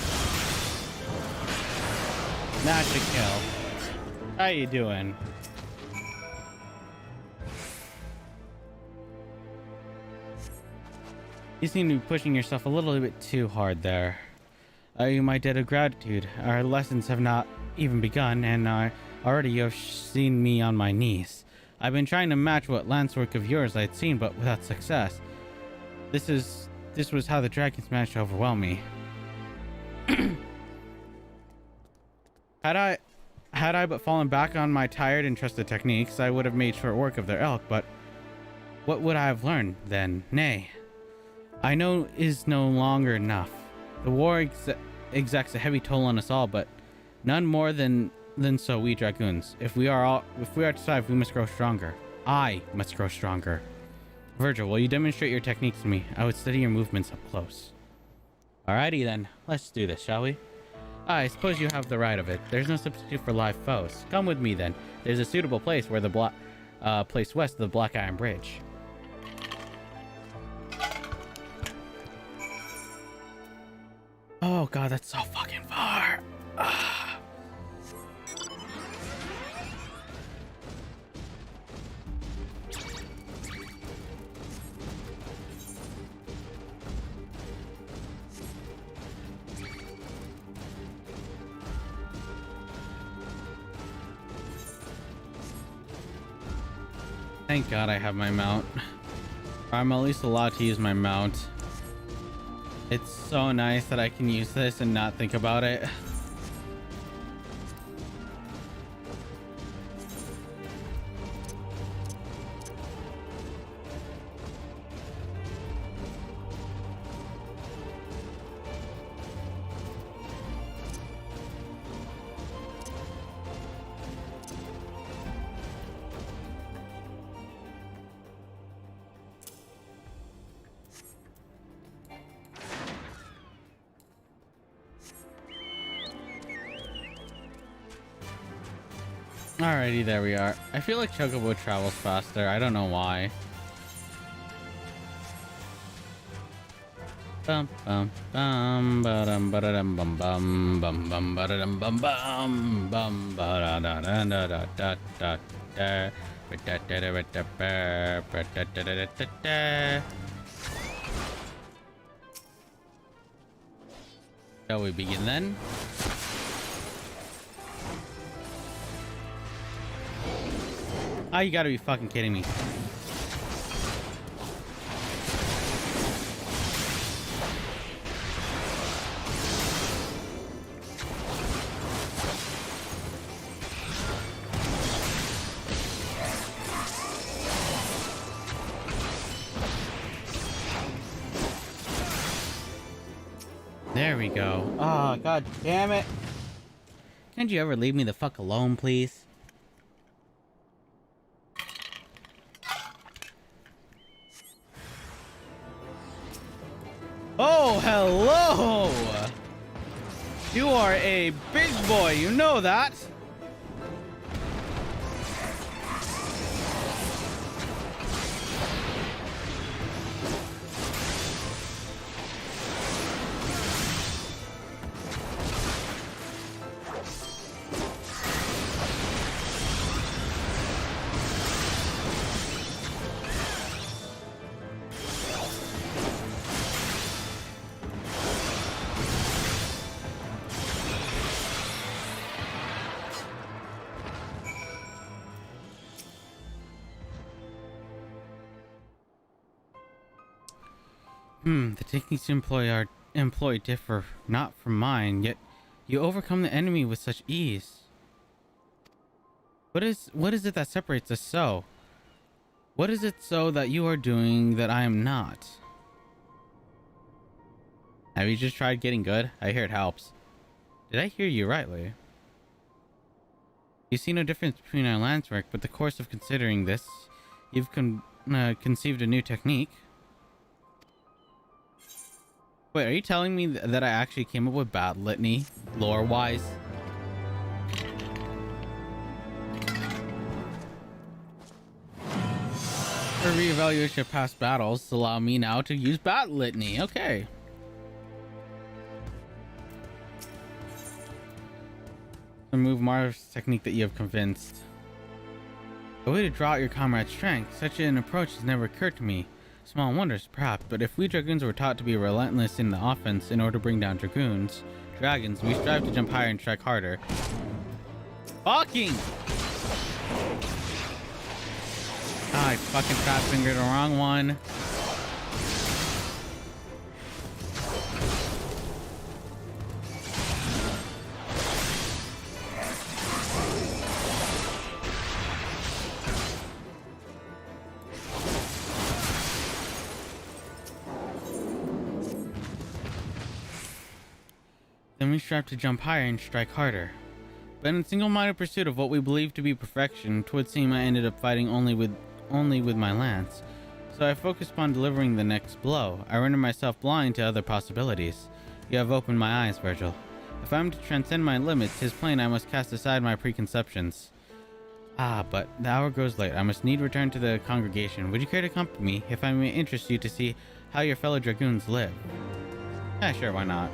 Magic kill. How you doing? You seem to be pushing yourself a little bit too hard there. You my debt of gratitude. Our lessons have not even begun, and already you have seen me on my knees. I've been trying to match what lance work of yours I'd seen, but without success. This was how the dragons managed to overwhelm me. Had I but fallen back on my tired and trusted techniques, I would have made short work of their ilk, but what would I have learned then? Nay, I know is no longer enough. The war exacts a heavy toll on us all, but none more than so we dragoons. If we are to survive, we must grow stronger. I must grow stronger. Vergil, will you demonstrate your techniques to me? I would study your movements up close. Alrighty then, let's do this, shall we? I suppose you have the right of it. There's no substitute for live foes. Come with me then. There's a suitable place where the place west of the Black Iron Bridge. Oh god, that's so fucking far. Thank God I have my mount. I'm at least allowed to use my mount. It's so nice that I can use this and not think about it. Alrighty, there we are. I feel like Chocobo travels faster. I don't know why. Bum bum bum ba-dum ba-da-dum bum bum bum bum ba-da-dum bum bum bum ba-da-da-da-da-da-da-da. Shall we begin then? Oh, you gotta be fucking kidding me. There we go. Oh, god damn it. Can't you ever leave me the fuck alone, please? Oh, hello! You are a big boy, you know that? The techniques you employ differ not from mine, yet you overcome the enemy with such ease. What is it that separates us so? What is it so that you are doing that I am not? Have you just tried getting good? I hear it helps. Did I hear you rightly? You see no difference between our lance work, but the course of considering this, you've conceived a new technique. Wait, are you telling me that I actually came up with Battle Litany, lore-wise? For reevaluation of past battles, allow me now to use Battle Litany. Okay. Remove Marv's technique that you have convinced. A way to draw out your comrade's strength. Such an approach has never occurred to me. Small wonders, perhaps, but if we dragoons were taught to be relentless in the offense in order to bring down dragons, we strive to jump higher and strike harder. Fucking! Ah, I fucking fat fingered the wrong one. Then we strive to jump higher and strike harder. But in single-minded pursuit of what we believe to be perfection, 'twould seem I ended up fighting only with my lance. So I focused upon delivering the next blow. I rendered myself blind to other possibilities. You have opened my eyes, Vergil. If I am to transcend my limits, 'tis plain I must cast aside my preconceptions. Ah, but the hour grows late. I must need return to the congregation. Would you care to accompany me, if I may interest you to see how your fellow dragoons live? Yeah, sure, why not?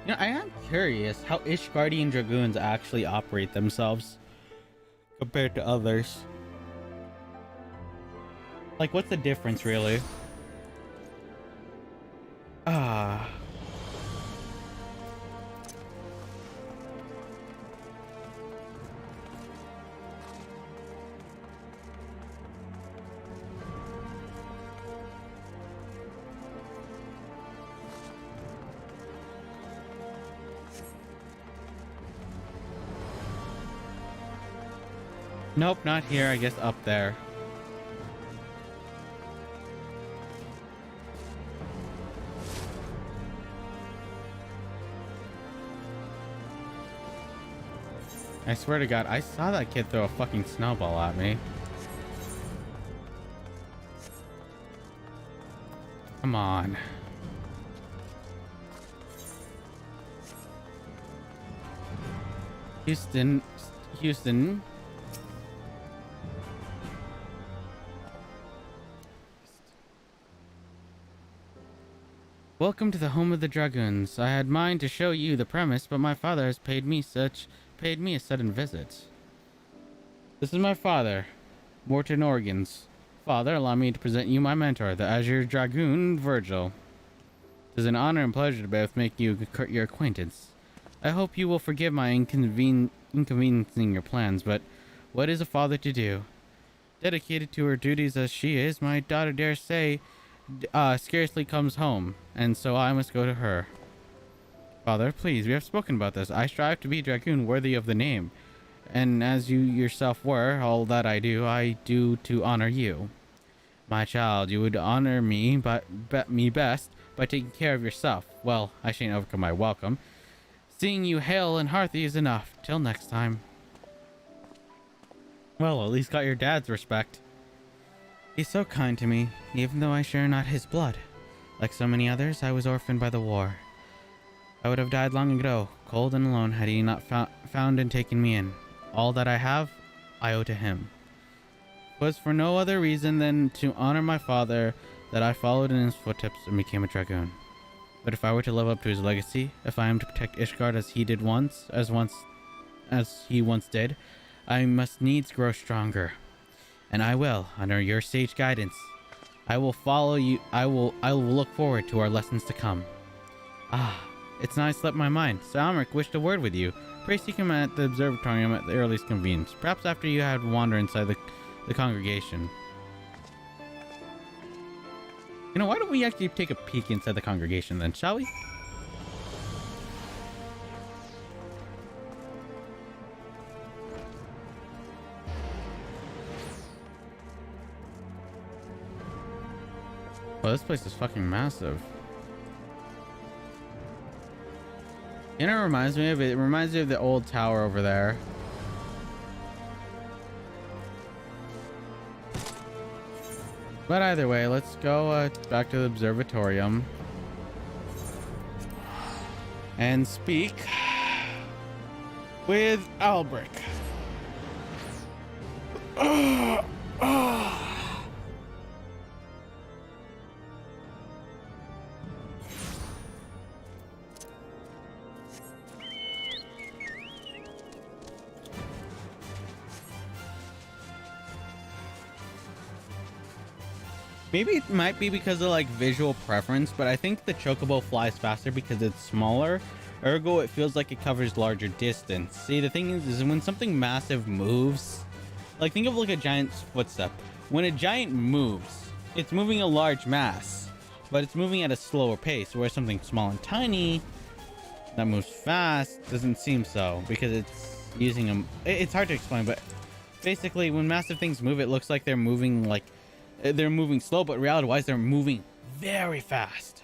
You know, I am curious how Ishgardian Dragoons actually operate themselves compared to others. Like, what's the difference, really? Ah. Nope, not here. I guess up there. I swear to God, I saw that kid throw a fucking snowball at me. Come on. Houston. Welcome to the home of the Dragoons. I had mind to show you the premise, but my father has paid me a sudden visit. This is my father, Morton Organs. Father, allow me to present you my mentor, the Azure Dragoon, Vergil. It is an honor and pleasure to both make you your acquaintance. I hope you will forgive my inconveniencing your plans, but what is a father to do? Dedicated to her duties as she is, my daughter dare say scarcely comes home, and so I must go to her. Father, please, we have spoken about this. I strive to be a dragoon worthy of the name, and as you yourself were, all that I do to honor you. My child, you would honor me, but me best by taking care of yourself. Well, I shan't overcome my welcome. Seeing you hale and hearty is enough. Till next time. Well, at least got your dad's respect. He's so kind to me, even though I share not his blood. Like so many others, I was orphaned by the war. I would have died long ago, cold and alone, had he not found and taken me in. All that I have, I owe to him. It was for no other reason than to honor my father that I followed in his footsteps and became a dragoon. But if I were to live up to his legacy, if I am to protect Ishgard as he once did, I must needs grow stronger. And I will, under your sage guidance. I will follow you. I will look forward to our lessons to come. Ah, It's now slipped my mind. Sir Almeric wished a word with you. Pray seek him at the observatorium at the earliest convenience. Perhaps after you had wandered inside the congregation. You know, why don't we actually take a peek inside the congregation then, shall we? Oh, this place is fucking massive. You know, it reminds me of it. It reminds me of the old tower over there. But either way, let's go back to the observatorium and speak with Albric. Maybe it might be because of like visual preference, but I think the chocobo flies faster because it's smaller. Ergo, it feels like it covers larger distance. See, the thing is when something massive moves, like think of like a giant's footstep. When a giant moves, it's moving a large mass, but it's moving at a slower pace, whereas something small and tiny that moves fast doesn't seem so, because it's using them. It's hard to explain, but basically when massive things move, it looks like they're moving slow, but reality-wise, they're moving very fast.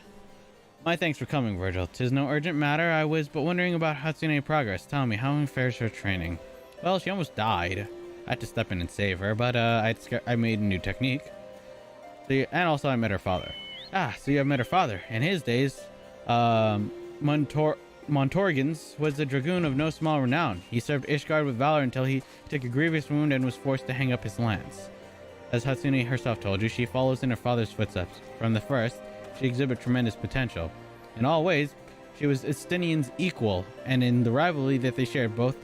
My thanks for coming, Vergil. 'Tis no urgent matter. I was but wondering about Hatsune progress. Tell me, how fares her training? Well, she almost died. I had to step in and save her, but I made a new technique. And also I met her father. Ah, so you have met her father. In his days, Montorgans was a dragoon of no small renown. He served Ishgard with valor until he took a grievous wound and was forced to hang up his lance. As Hatsune herself told you, she follows in her father's footsteps. From the first, she exhibited tremendous potential. In all ways, she was Estinian's equal, and in the rivalry that they shared, both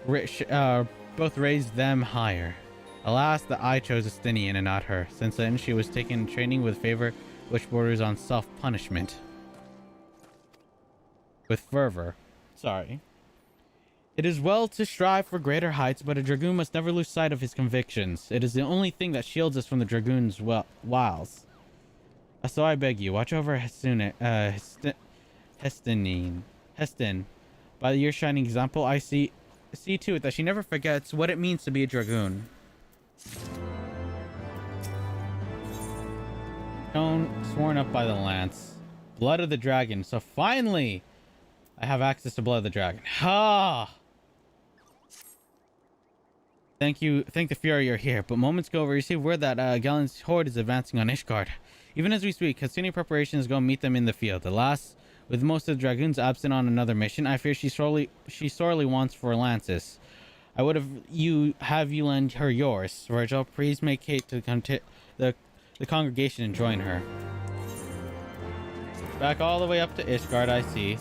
raised them higher. Alas, that I chose Estinian and not her. Since then, she was taken training with favor, which borders on self-punishment. With fervor. Sorry. It is well to strive for greater heights, but a dragoon must never lose sight of his convictions. It is the only thing that shields us from the dragoon's wiles. So I beg you, watch over Hestin. By your shining example, I see to it that she never forgets what it means to be a dragoon. Sworn up by the lance. Blood of the dragon. So finally, I have access to blood of the dragon. Ha! Thank the Fury you're here. But moments ago, we received word that Galen's horde is advancing on Ishgard. Even as we speak, Hatsune preparations go meet them in the field. Alas, with most of the dragoons absent on another mission, I fear she sorely wants for lances. I would have you lend her yours. Vergil, please make haste to come to the congregation and join her. Back all the way up to Ishgard, I see.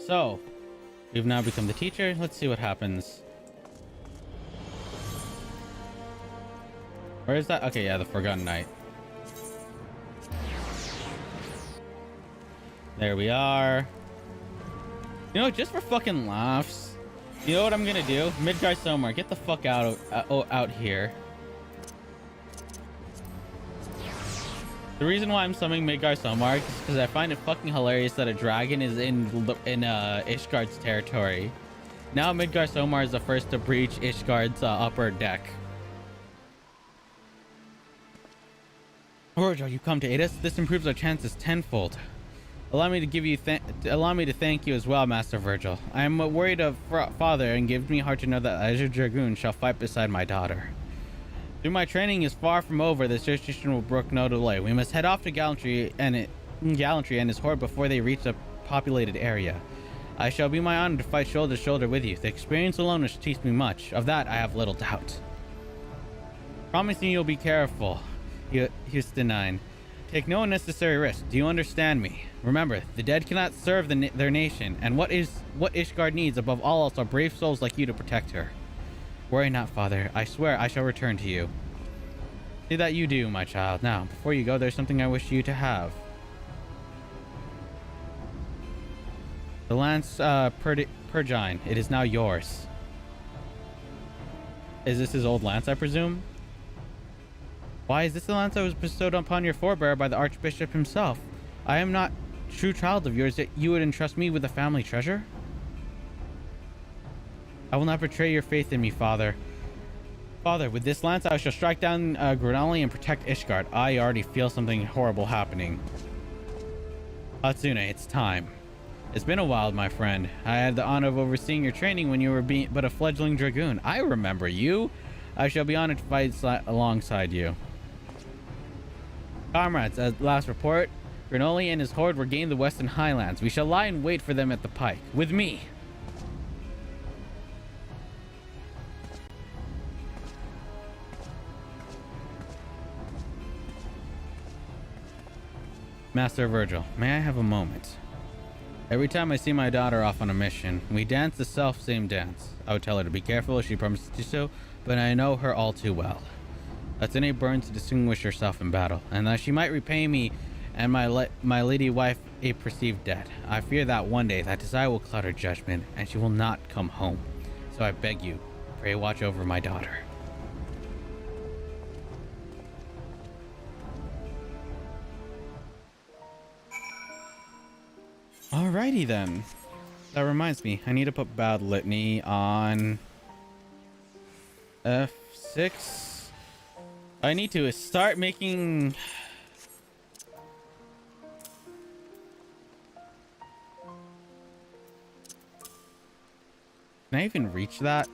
So, we've now become the teacher. Let's see what happens. Where is that? Okay, yeah, the Forgotten Knight. There we are. You know, just for fucking laughs, you know what I'm gonna do? Midgard Somar, get the fuck out here. The reason why I'm summoning Midgard Somar is because I find it fucking hilarious that a dragon is in Ishgard's territory. Now Midgard Somar is the first to breach Ishgard's upper deck. Vergil, you come to aid us? This improves our chances tenfold. Allow me to thank you as well, Master Vergil. I am worried of father, and gives me heart to know that as a dragoon shall fight beside my daughter. Though my training is far from over, the situation will brook no delay. We must head off to Gallantry and his horde before they reach the populated area. I shall be my honor to fight shoulder to shoulder with you. The experience alone will teach me much. Of that, I have little doubt. Promising you'll be careful, Houstonine. Take no unnecessary risk. Do you understand me? Remember, the dead cannot serve their nation, and what Ishgard needs above all else are brave souls like you to protect her. Worry not, Father. I swear I shall return to you. See that you do, my child. Now, before you go, there's something I wish you to have. The lance Pergine. It is now yours. Is this his old lance, I presume? Why is this the lance that was bestowed upon your forebear by the Archbishop himself? I am not true child of yours, yet you would entrust me with a family treasure? I will not betray your faith in me, Father. Father, with this lance I shall strike down Grinali and protect Ishgard. I already feel something horrible happening. Hatsune, it's time. It's been a while, my friend. I had the honor of overseeing your training when you were but a fledgling dragoon. I remember you. I shall be honored to fight alongside you. Comrades, at last report, Grinoli and his horde regained the Western Highlands. We shall lie in wait for them at the pike. With me. Master Vergil, may I have a moment? Every time I see my daughter off on a mission, we dance the self-same dance. I would tell her to be careful if she promises to do so, but I know her all too well. Hatsune burns to distinguish herself in battle, and that she might repay me and my lady wife a perceived debt. I fear that one day that desire will cloud her judgment, and she will not come home. So I beg you, pray watch over my daughter. Alrighty then. That reminds me, I need to put Bad Litany on F6. I need to start making... Can I even reach that?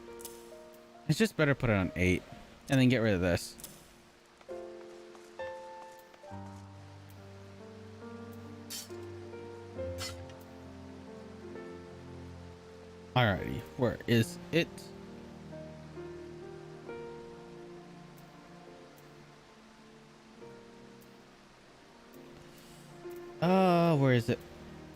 It's just better put it on 8 and then get rid of this. Alrighty, where is it? Where is it?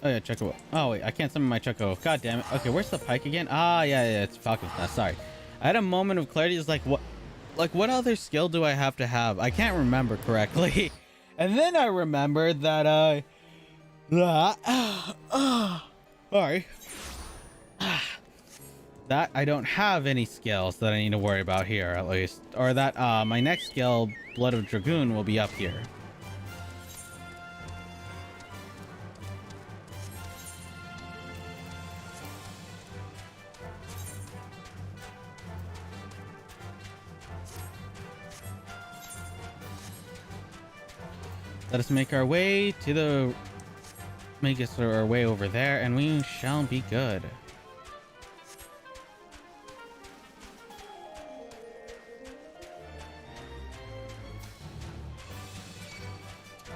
Oh yeah, Chocobo. Oh wait, I can't summon my Chocobo. God damn it. Okay, where's the pike again? Ah, yeah, it's Falcon's Nest. Sorry. I had a moment of clarity. It's like, what other skill do I have to have? I can't remember correctly. And then I remembered that, sorry. That I don't have any skills that I need to worry about here, at least. Or that, my next skill, Blood of Dragoon, will be up here. Let us make our way to the... Make us our way over there, and we shall be good.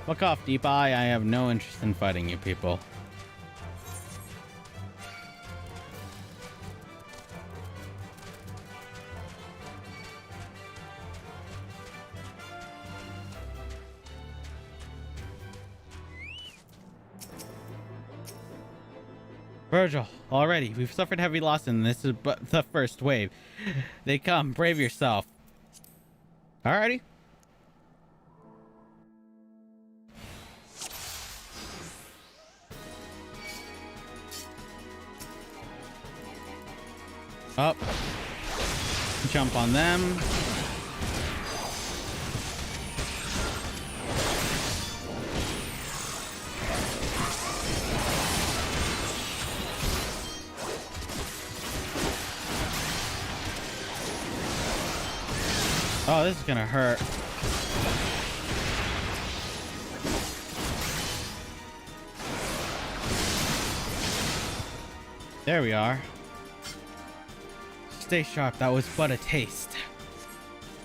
Fuck off, Deep Eye. I have no interest in fighting you people. Vergil, already, we've suffered heavy loss and this is but the first wave. They come, brave yourself. Alrighty. Up. Jump on them. Oh, this is gonna hurt. There we are. Stay sharp, that was but a taste.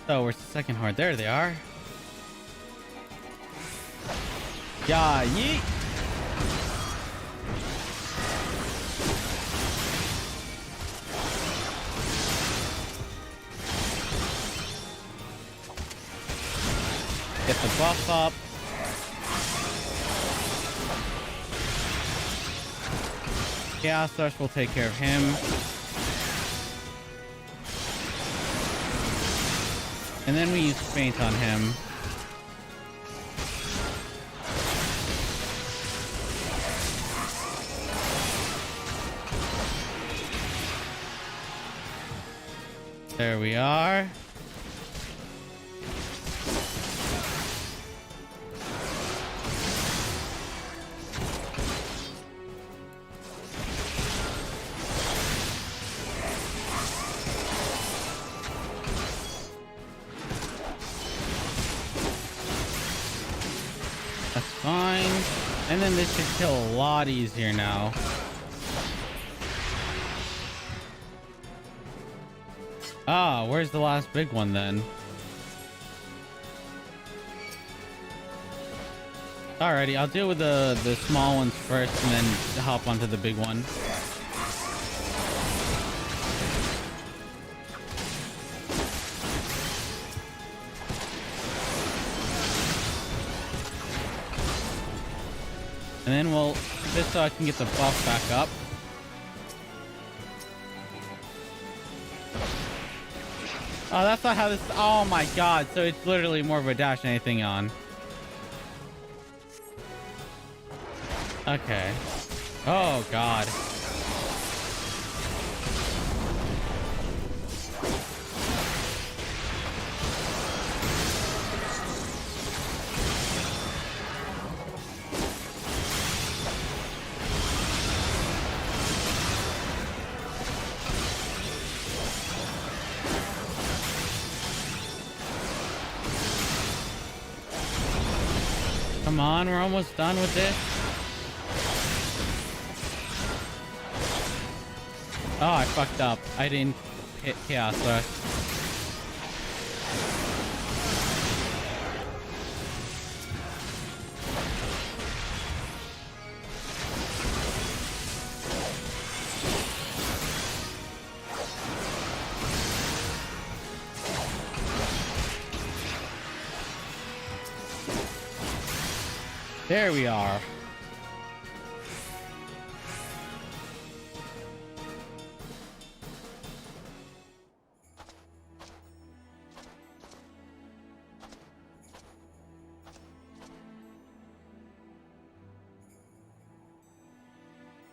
So, where's the second horde? There they are. Yeah, yeet! Get the buff up. Chaos Rush will take care of him. And then we use Faint on him. There we are. That's fine. And then this should kill a lot easier now. Ah, where's the last big one then? Alrighty, I'll deal with the small ones first and then hop onto the big one. And then we'll just so I can get the buff back up. Oh, that's not how this... Oh my god, so it's literally more of a dash than anything on. Okay. Oh god. Come on, we're almost done with this. Oh, I fucked up. I didn't hit Chaos Rush. There we are.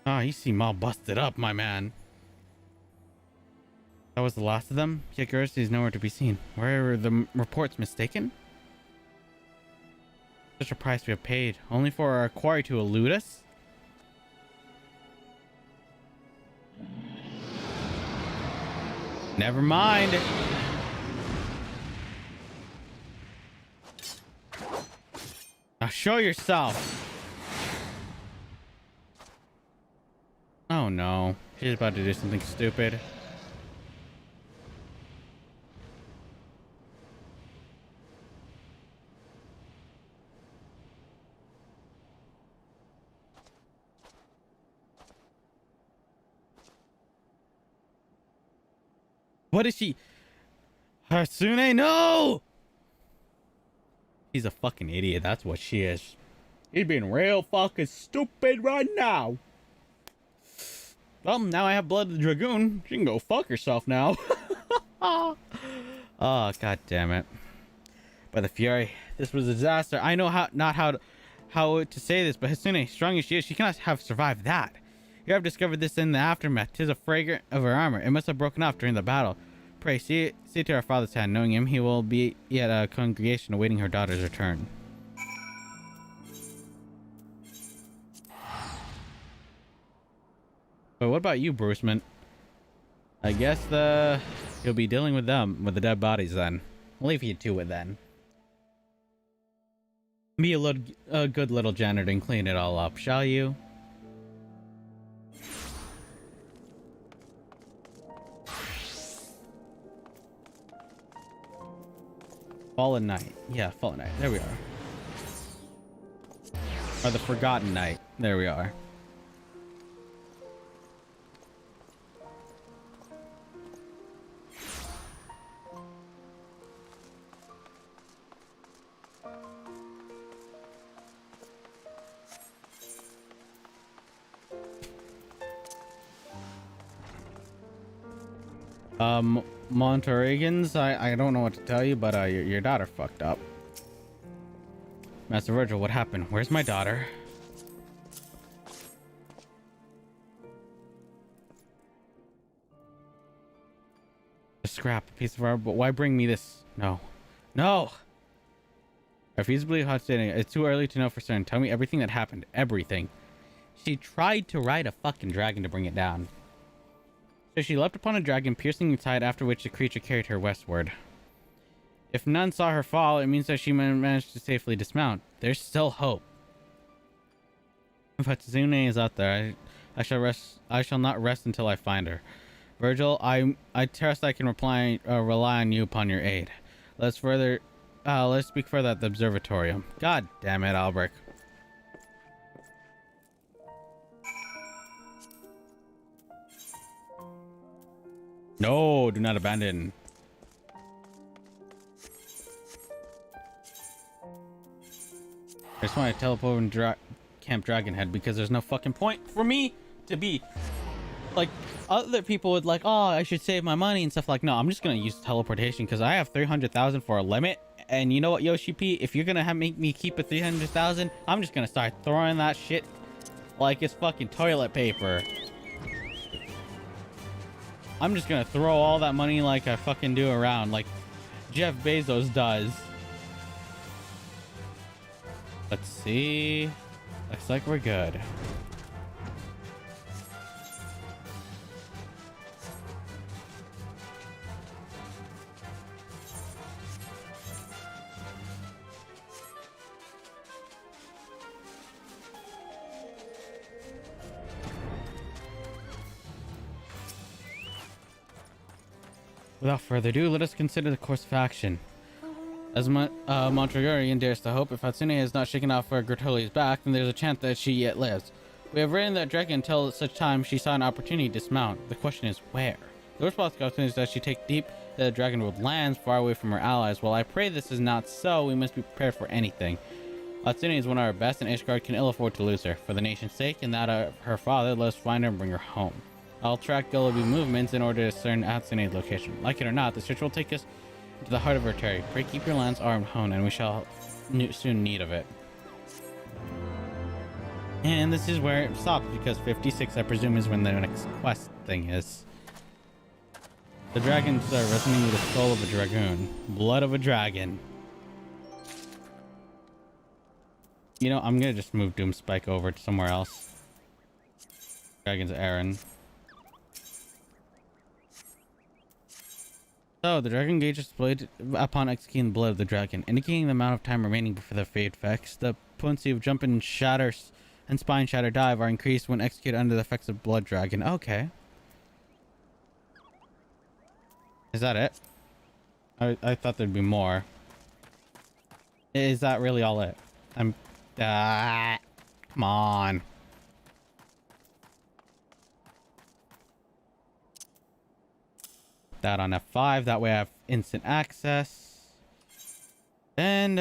Ah, you seem all busted up, my man. That was the last of them? Yet Gersti is nowhere to be seen. Where are the reports mistaken? Such a price we have paid, only for our quarry to elude us? Never mind. Now show yourself. Oh no, she's about to do something stupid. What is she? Hatsune, no! He's a fucking idiot. That's what she is. He's being real fucking stupid right now. Well, now I have Blood of the Dragoon. She can go fuck herself now. Oh, god damn it. By the Fury, this was a disaster. I know how to say this, but Hatsune, strong as she is, she cannot have survived that. You have discovered this in the aftermath. 'Tis a fragment of her armor. It must have broken off during the battle. Pray, see to our father's hand. Knowing him, he will be at a congregation awaiting her daughter's return. But what about you, Bruceman? I guess you'll be dealing with them, with the dead bodies then. I'll leave you to it then. Be a good little janitor and clean it all up, shall you? Fallen Night. Yeah, Fallen Night. There we are. Or the Forgotten Night. There we are. Monterregans, I don't know what to tell you, but your daughter fucked up. Master Vergil, what happened? Where's my daughter? A scrap, a piece of art, but why bring me this? No. No! I refuse to believe how it's stating. It's too early to know for certain. Tell me everything that happened. Everything. She tried to ride a fucking dragon to bring it down. So she leapt upon a dragon, piercing its hide, after which the creature carried her westward. If none saw her fall, it means that she managed to safely dismount. There's still hope. If Hatsune is out there, I shall not rest until I find her. Vergil, I trust I can rely on you upon your aid. Let's speak further at the observatorium. God damn it, Albrecht. No, do not abandon. I just want to teleport and Camp Dragonhead because there's no fucking point for me to be like other people would like, oh, I should save my money and stuff. Like, no, I'm just gonna use teleportation because I have 300,000 for a limit. And you know what, Yoshi P, if you're gonna make me keep a 300,000, I'm just gonna start throwing that shit like it's fucking toilet paper. I'm just gonna throw all that money like I fucking do around, like Jeff Bezos does. Let's see. Looks like we're good. Without further ado, let us consider the course of action. As Montragorian dares to hope, if Hatsune is not shaken off for Gertoli's back, then there's a chance that she yet lives. We have ridden that dragon until such time she saw an opportunity to dismount. The question is, where? The response is that she take deep the dragonwood lands far away from her allies. While I pray this is not so, we must be prepared for anything. Hatsune is one of our best, and Ishgard can ill afford to lose her. For the nation's sake and that of her father, let us find her and bring her home. I'll track Gullaby movements in order to discern Hatsune's location. Like it or not, the search will take us to the heart of her territory. Pray keep your lands armed home, and we shall soon need of it. And this is where it stops, because 56, I presume, is when the next quest thing is. The dragons are resonating with the soul of a dragoon. Blood of a dragon. You know, I'm gonna just move Doomspike over to somewhere else. Dragon's Aaron. So, the dragon gauge is displayed upon executing the blood of the dragon, indicating the amount of time remaining before the fade effects. The potency of jump and shatter and spine shatter dive are increased when executed under the effects of blood dragon. Okay. Is that it? I thought there'd be more. Is that really all it? Come on. That on F5, that way I have instant access. And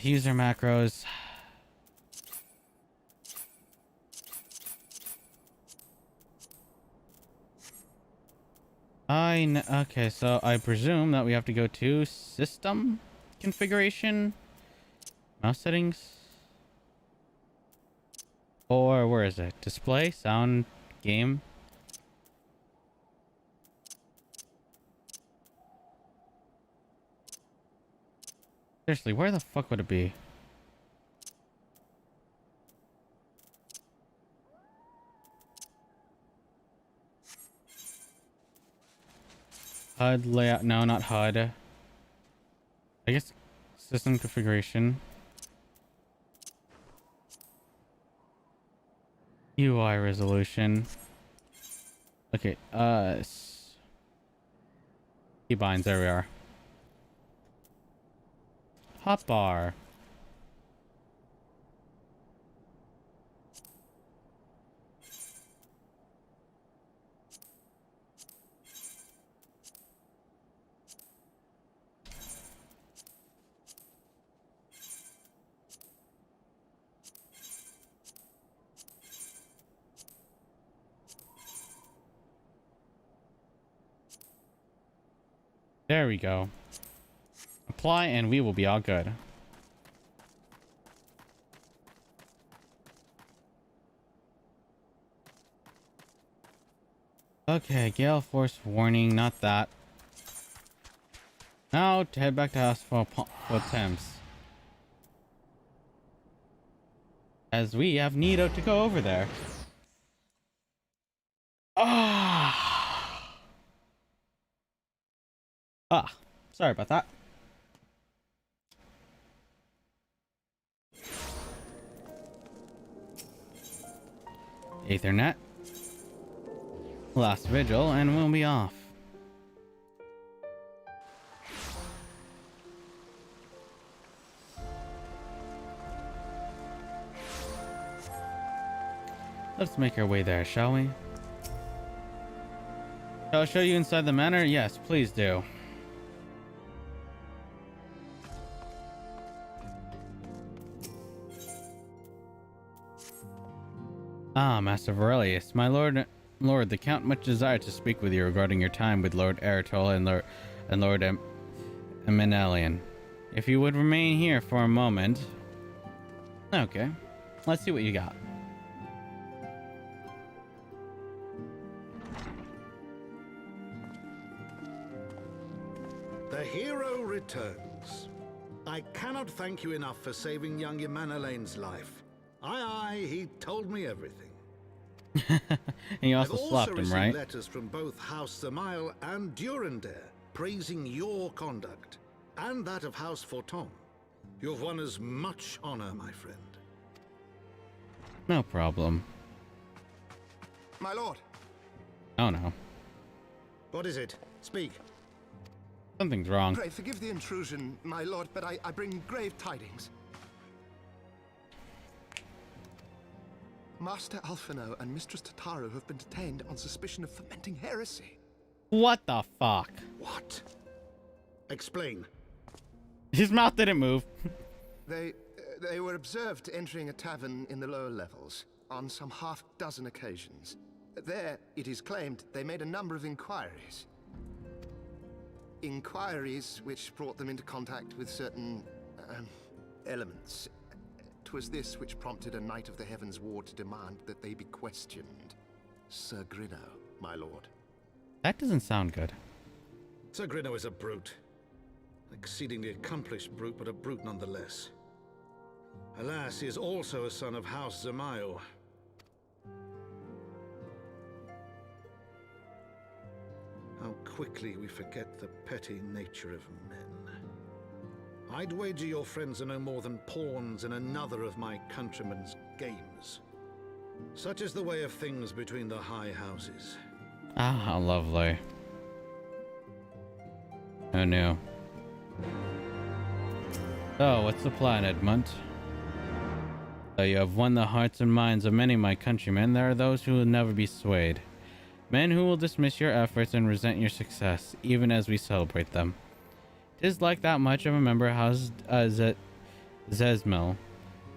user macros. Okay, so I presume that we have to go to system configuration, mouse settings, or where is it? Display, sound, game. Seriously, where the fuck would it be? HUD layout, no, not HUD. I guess system configuration. UI resolution. Okay, keybinds, there we are. Hotbar. There we go. Apply and we will be all good. Okay, gale force warning, not that. Now to head back to house for Thames. As we have Nito to go over there. Sorry about that. Ethernet. Last Vergil, and we'll be off. Let's make our way there, shall we? Shall I show you inside the manor? Yes, please do. Ah, Master Vergil, my lord, the Count much desired to speak with you regarding your time with Lord Eritol and Lord Eminelian. If you would remain here for a moment. Okay, let's see what you got. The hero returns. I cannot thank you enough for saving young Eminelian's life. Aye, he told me everything. And you also slapped him, right? Letters from both House Zamail and Durandare praising your conduct, and that of House Forton. You've won as much honor, my friend. No problem. My lord. Oh no. What is it? Speak. Something's wrong. Pray forgive the intrusion, my lord, but I bring grave tidings. Master Alphino and Mistress Tataru have been detained on suspicion of fomenting heresy. What the fuck? What? Explain. His mouth didn't move. They were observed entering a tavern in the lower levels on some half-dozen occasions. There, it is claimed, they made a number of inquiries. Inquiries which brought them into contact with certain elements. 'Twas this which prompted a Knight of the Heavens Ward to demand that they be questioned. Sir Grinno, my lord. That doesn't sound good. Sir Grinno is a brute. Exceedingly accomplished brute, but a brute nonetheless. Alas, he is also a son of House Zamail. How quickly we forget the petty nature of men. I'd wager your friends are no more than pawns in another of my countrymen's games. Such is the way of things between the high houses. Ah, how lovely. Oh no. So, what's the plan, Edmund? Though you have won the hearts and minds of many of my countrymen, there are those who will never be swayed. Men who will dismiss your efforts and resent your success, even as we celebrate them. 'Tis like that much of a member how Zesmil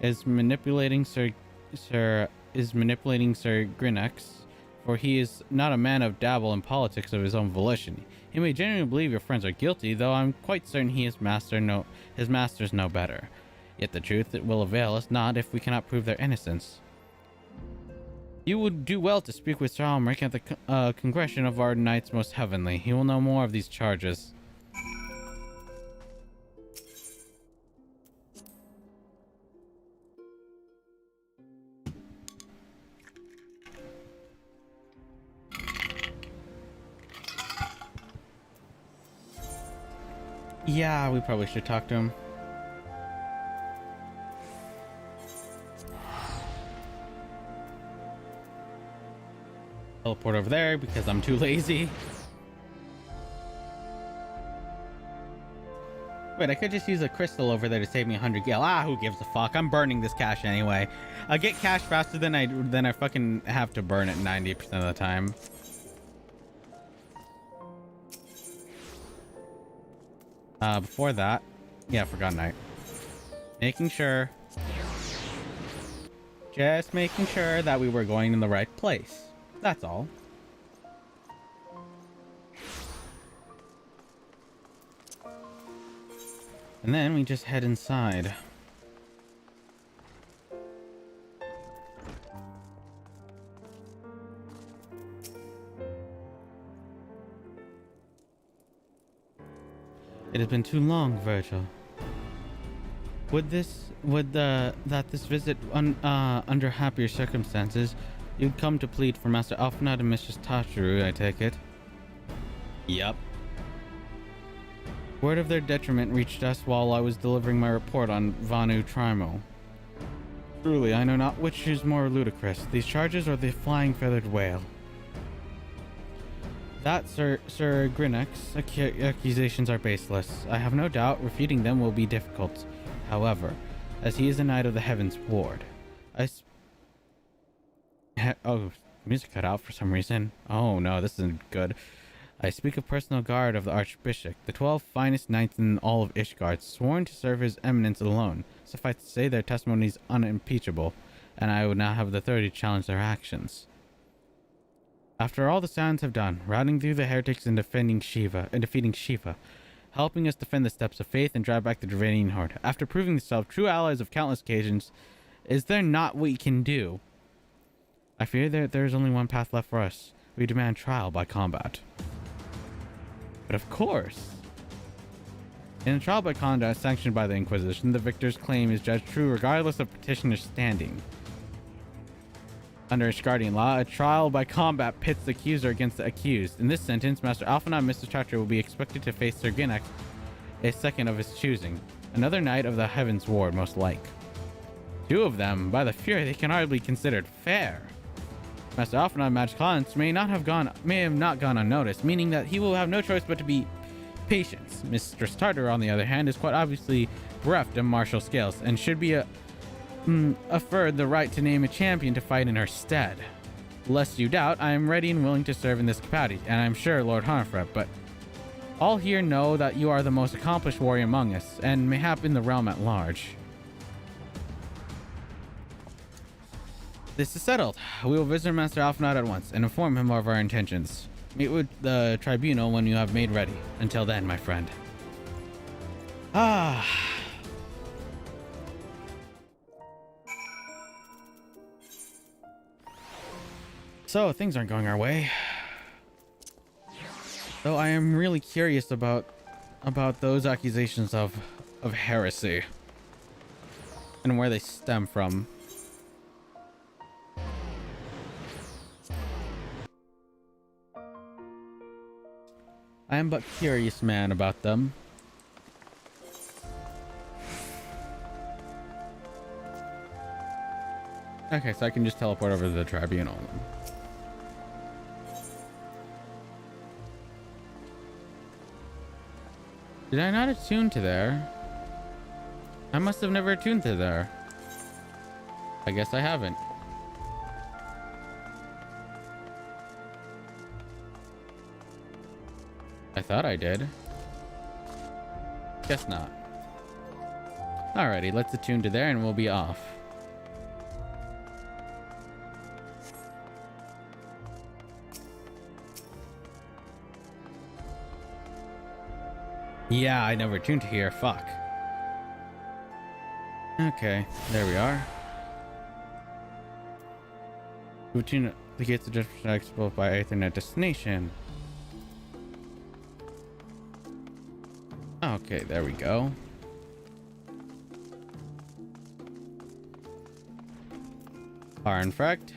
is manipulating Sir Grinnex, for he is not a man of dabble in politics of his own volition. He may genuinely believe your friends are guilty, though I'm quite certain his masters know better. Yet the truth will avail us not if we cannot prove their innocence. You would do well to speak with Sir Almeric at the Congression of our Knights Most Heavenly. He will know more of these charges. Yeah, we probably should talk to him. Teleport over there because I'm too lazy. Wait, I could just use a crystal over there to save me 100 gil. Ah, who gives a fuck? I'm burning this cash anyway. I get cash faster than I fucking have to burn it 90% of the time. Before that, yeah, Forgotten Night. Just making sure that we were going in the right place. That's all. And then we just head inside. It has been too long, Vergil. Would that this visit under happier circumstances, you'd come to plead for Master Alphanad and Mistress Tachiru, I take it? Yep. Word of their detriment reached us while I was delivering my report on Vanu Trimo. Truly, I know not which is more ludicrous, these charges or the flying feathered whale. That Sir Grinek's accusations are baseless. I have no doubt refuting them will be difficult. However, as he is a knight of the Heavenward, oh, music cut out for some reason. Oh no, this isn't good. I speak of personal guard of the Archbishop, the 12 finest knights in all of Ishgard, sworn to serve his eminence alone. Suffice to say, their testimony is unimpeachable, and I would not have the authority to challenge their actions. After all the Sounds have done, routing through the heretics and defeating Shiva, helping us defend the steps of faith and drive back the Dravanian horde, after proving themselves true allies of countless occasions, is there not what we can do? I fear that there is only one path left for us. We demand trial by combat. But of course, in a trial by combat sanctioned by the Inquisition, the victor's claim is judged true regardless of petitioner's standing. Under Ishgardian law, a trial by combat pits the accuser against the accused. In this sentence, Master Alphanad and Mr. Chatra will be expected to face Sir Grinnek, a second of his choosing, another knight of the Heavenward most like. Two of them, by the fury, they can hardly be considered fair. Master Alphanad Magic Collins may have not gone unnoticed, meaning that he will have no choice but to be patient. Mistress Tartar, on the other hand, is quite obviously bereft of martial skills and should be afforded the right to name a champion to fight in her stead. Lest you doubt, I am ready and willing to serve in this capacity, and I am sure Lord Harfred, but all here know that you are the most accomplished warrior among us, and mayhap in the realm at large. This is settled. We will visit Master Alphanad at once and inform him of our intentions. Meet with the tribunal when you have made ready. Until then, my friend. So, things aren't going our way. Though I am really curious about those accusations of heresy and where they stem from. I am but curious, man, about them. Okay, so I can just teleport over to the tribunal. Did I not attune to there? I must have never attuned to there. I guess I haven't. I thought I did. Guess not. Alrighty, let's attune to there and we'll be off. Yeah, I never tuned to here. Fuck. Okay, there we are. We tune the gates of judgment exposed by Ethernet destination. Okay, there we go. Arnfrect.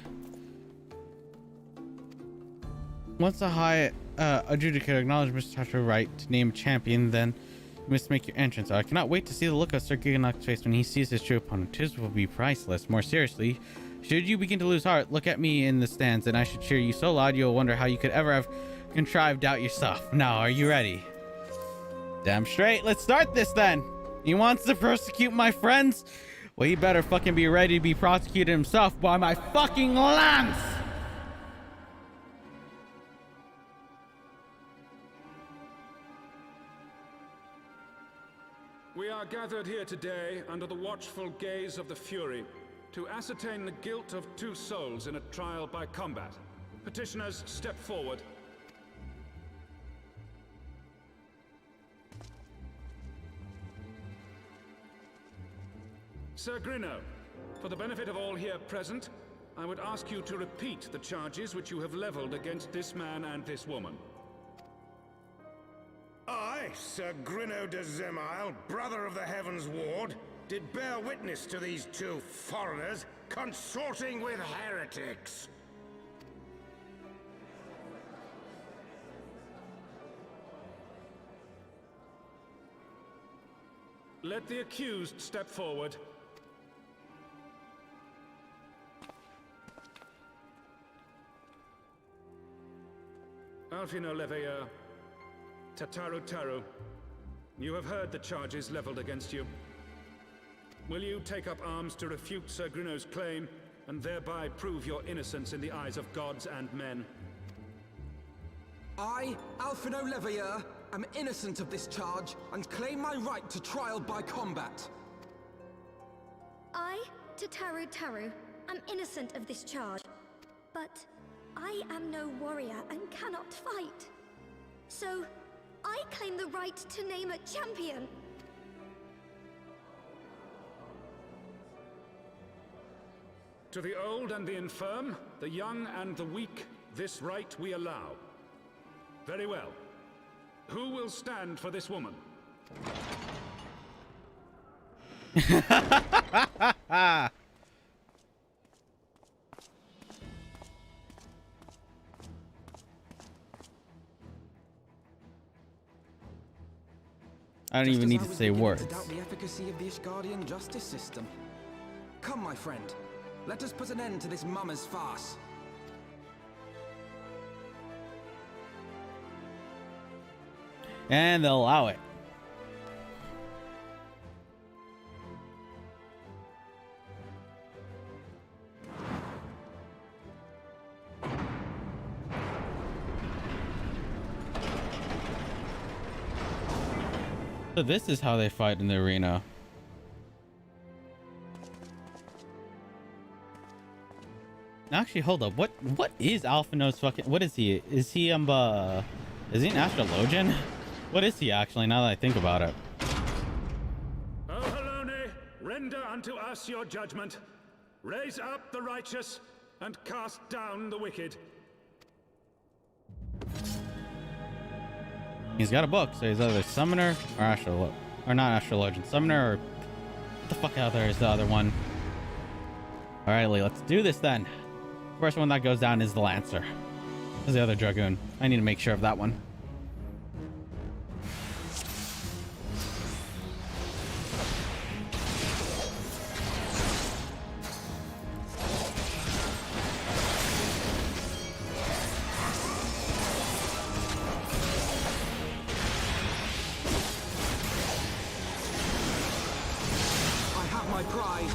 Once a high adjudicator acknowledges Mr. Tasha's right to name a champion, then you must make your entrance. I cannot wait to see the look of Sir Giganock's face when he sees his true opponent. His will be priceless. More seriously, should you begin to lose heart, look at me in the stands and I should cheer you so loud you'll wonder how you could ever have contrived out yourself. Now, are you ready? Damn straight. Let's start this then. He wants to persecute my friends? Well, he better fucking be ready to be prosecuted himself by my fucking lance! We are gathered here today under the watchful gaze of the Fury to ascertain the guilt of 2 souls in a trial by combat. Petitioners, step forward. Sir Grino, for the benefit of all here present, I would ask you to repeat the charges which you have leveled against this man and this woman. I, Sir Grino de Zemile, brother of the Heavens Ward, did bear witness to these two foreigners consorting with heretics. Let the accused step forward. Alfino Leveilleur, Tataru Taru, you have heard the charges leveled against you. Will you take up arms to refute Sir Grino's claim, and thereby prove your innocence in the eyes of gods and men? I, Alfino Leveilleur, am innocent of this charge, and claim my right to trial by combat. I, Tataru Taru, am innocent of this charge, but I am no warrior and cannot fight. So, I claim the right to name a champion. To the old and the infirm, the young and the weak, this right we allow. Very well. Who will stand for this woman? I don't even need to say words. To doubt the efficacy of the Ishgardian justice system. Come, my friend. Let us put an end to this mummer's farce. And they'll allow it. So this is how they fight in the arena. Actually, hold up. What is Alphino's fucking... What is he? Is he an astrologian? What is he actually, now that I think about it? O Halone, render unto us your judgment. Raise up the righteous and cast down the wicked. He's got a book, so he's either summoner or astrologian. Or not astrologian. Summoner or... What the fuck out there is the other one? Alright, Lee, let's do this then. First one that goes down is the Lancer. This is the other Dragoon. I need to make sure of that one. I have my pride.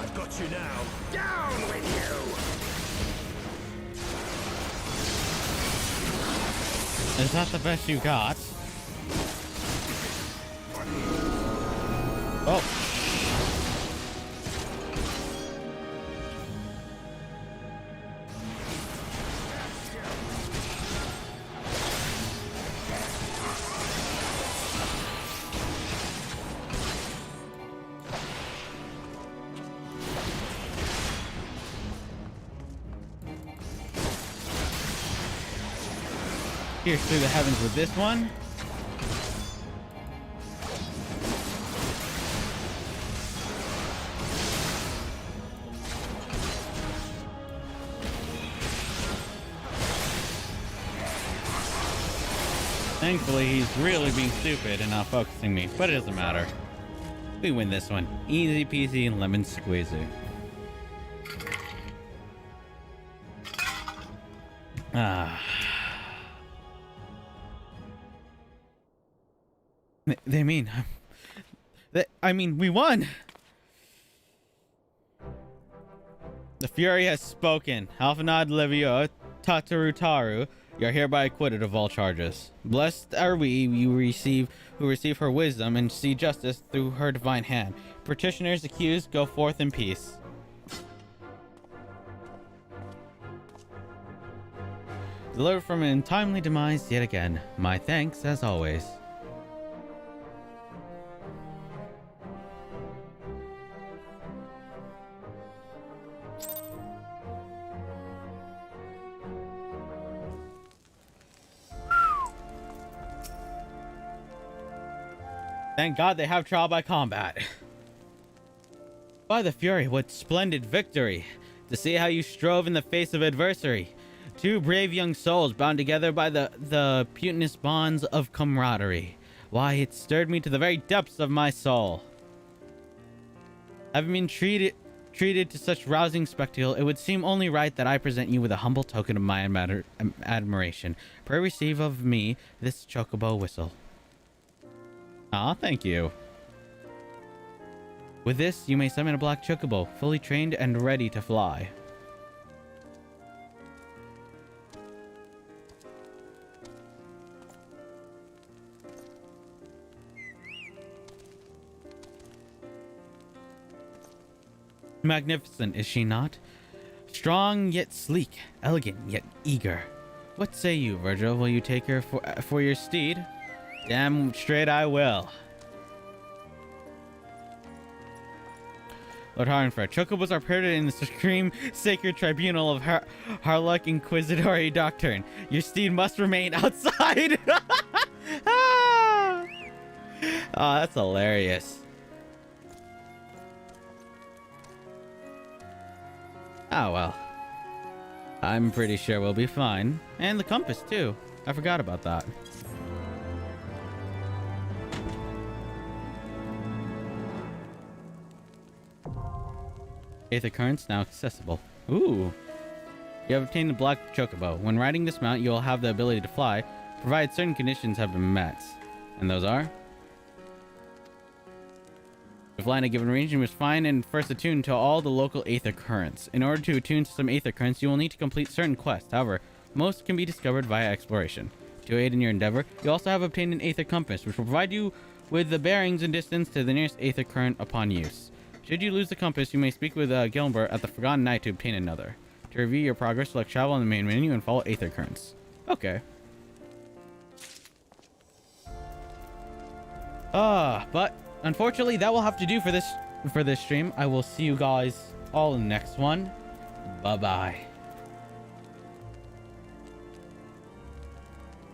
I've got you now. Down with you! Is that the best you got? Oh. Pierce through the heavens with this one. Thankfully, he's really being stupid and not focusing me, but it doesn't matter. We win this one. Easy peasy, lemon squeezy. Ah. They mean... I mean, we won! The Fury has spoken. Alphanod Livio Tatarutaru, you are hereby acquitted of all charges. Blessed are we who receive her wisdom and see justice through her divine hand. Petitioners accused, go forth in peace. Delivered from an untimely demise yet again. My thanks as always. Thank God they have trial by combat. By the Fury, what splendid victory! To see how you strove in the face of adversity. Two brave young souls bound together by the putinous bonds of camaraderie. Why, it stirred me to the very depths of my soul. Having been treated to such rousing spectacle, it would seem only right that I present you with a humble token of my admiration. Pray receive of me this chocobo whistle. Aw, thank you. With this, you may summon a black chocobo, fully trained and ready to fly. Magnificent, is she not? Strong yet sleek, elegant yet eager. What say you, Vergil? Will you take her for your steed? Damn straight I will. Lord Harnford, chocobos are permitted in the supreme sacred tribunal of Harlock Inquisitory Doctrine. Your steed must remain outside. Oh, that's hilarious. Oh, well. I'm pretty sure we'll be fine. And the compass, too. I forgot about that. Aether currents now accessible. Ooh. You have obtained the black chocobo. When riding this mount, you will have the ability to fly, provided certain conditions have been met. And those are? To fly in a given range, you must find and first attune to all the local Aether currents. In order to attune to some Aether currents, you will need to complete certain quests. However, most can be discovered via exploration. To aid in your endeavor, you also have obtained an Aether Compass, which will provide you with the bearings and distance to the nearest Aether current upon use. Should you lose the compass, you may speak with Gilbert at the Forgotten Knight to obtain another. To review your progress, select travel on the main menu and follow Aether currents. Okay. But unfortunately, that will have to do for this stream. I will see you guys all in the next one. Bye-bye.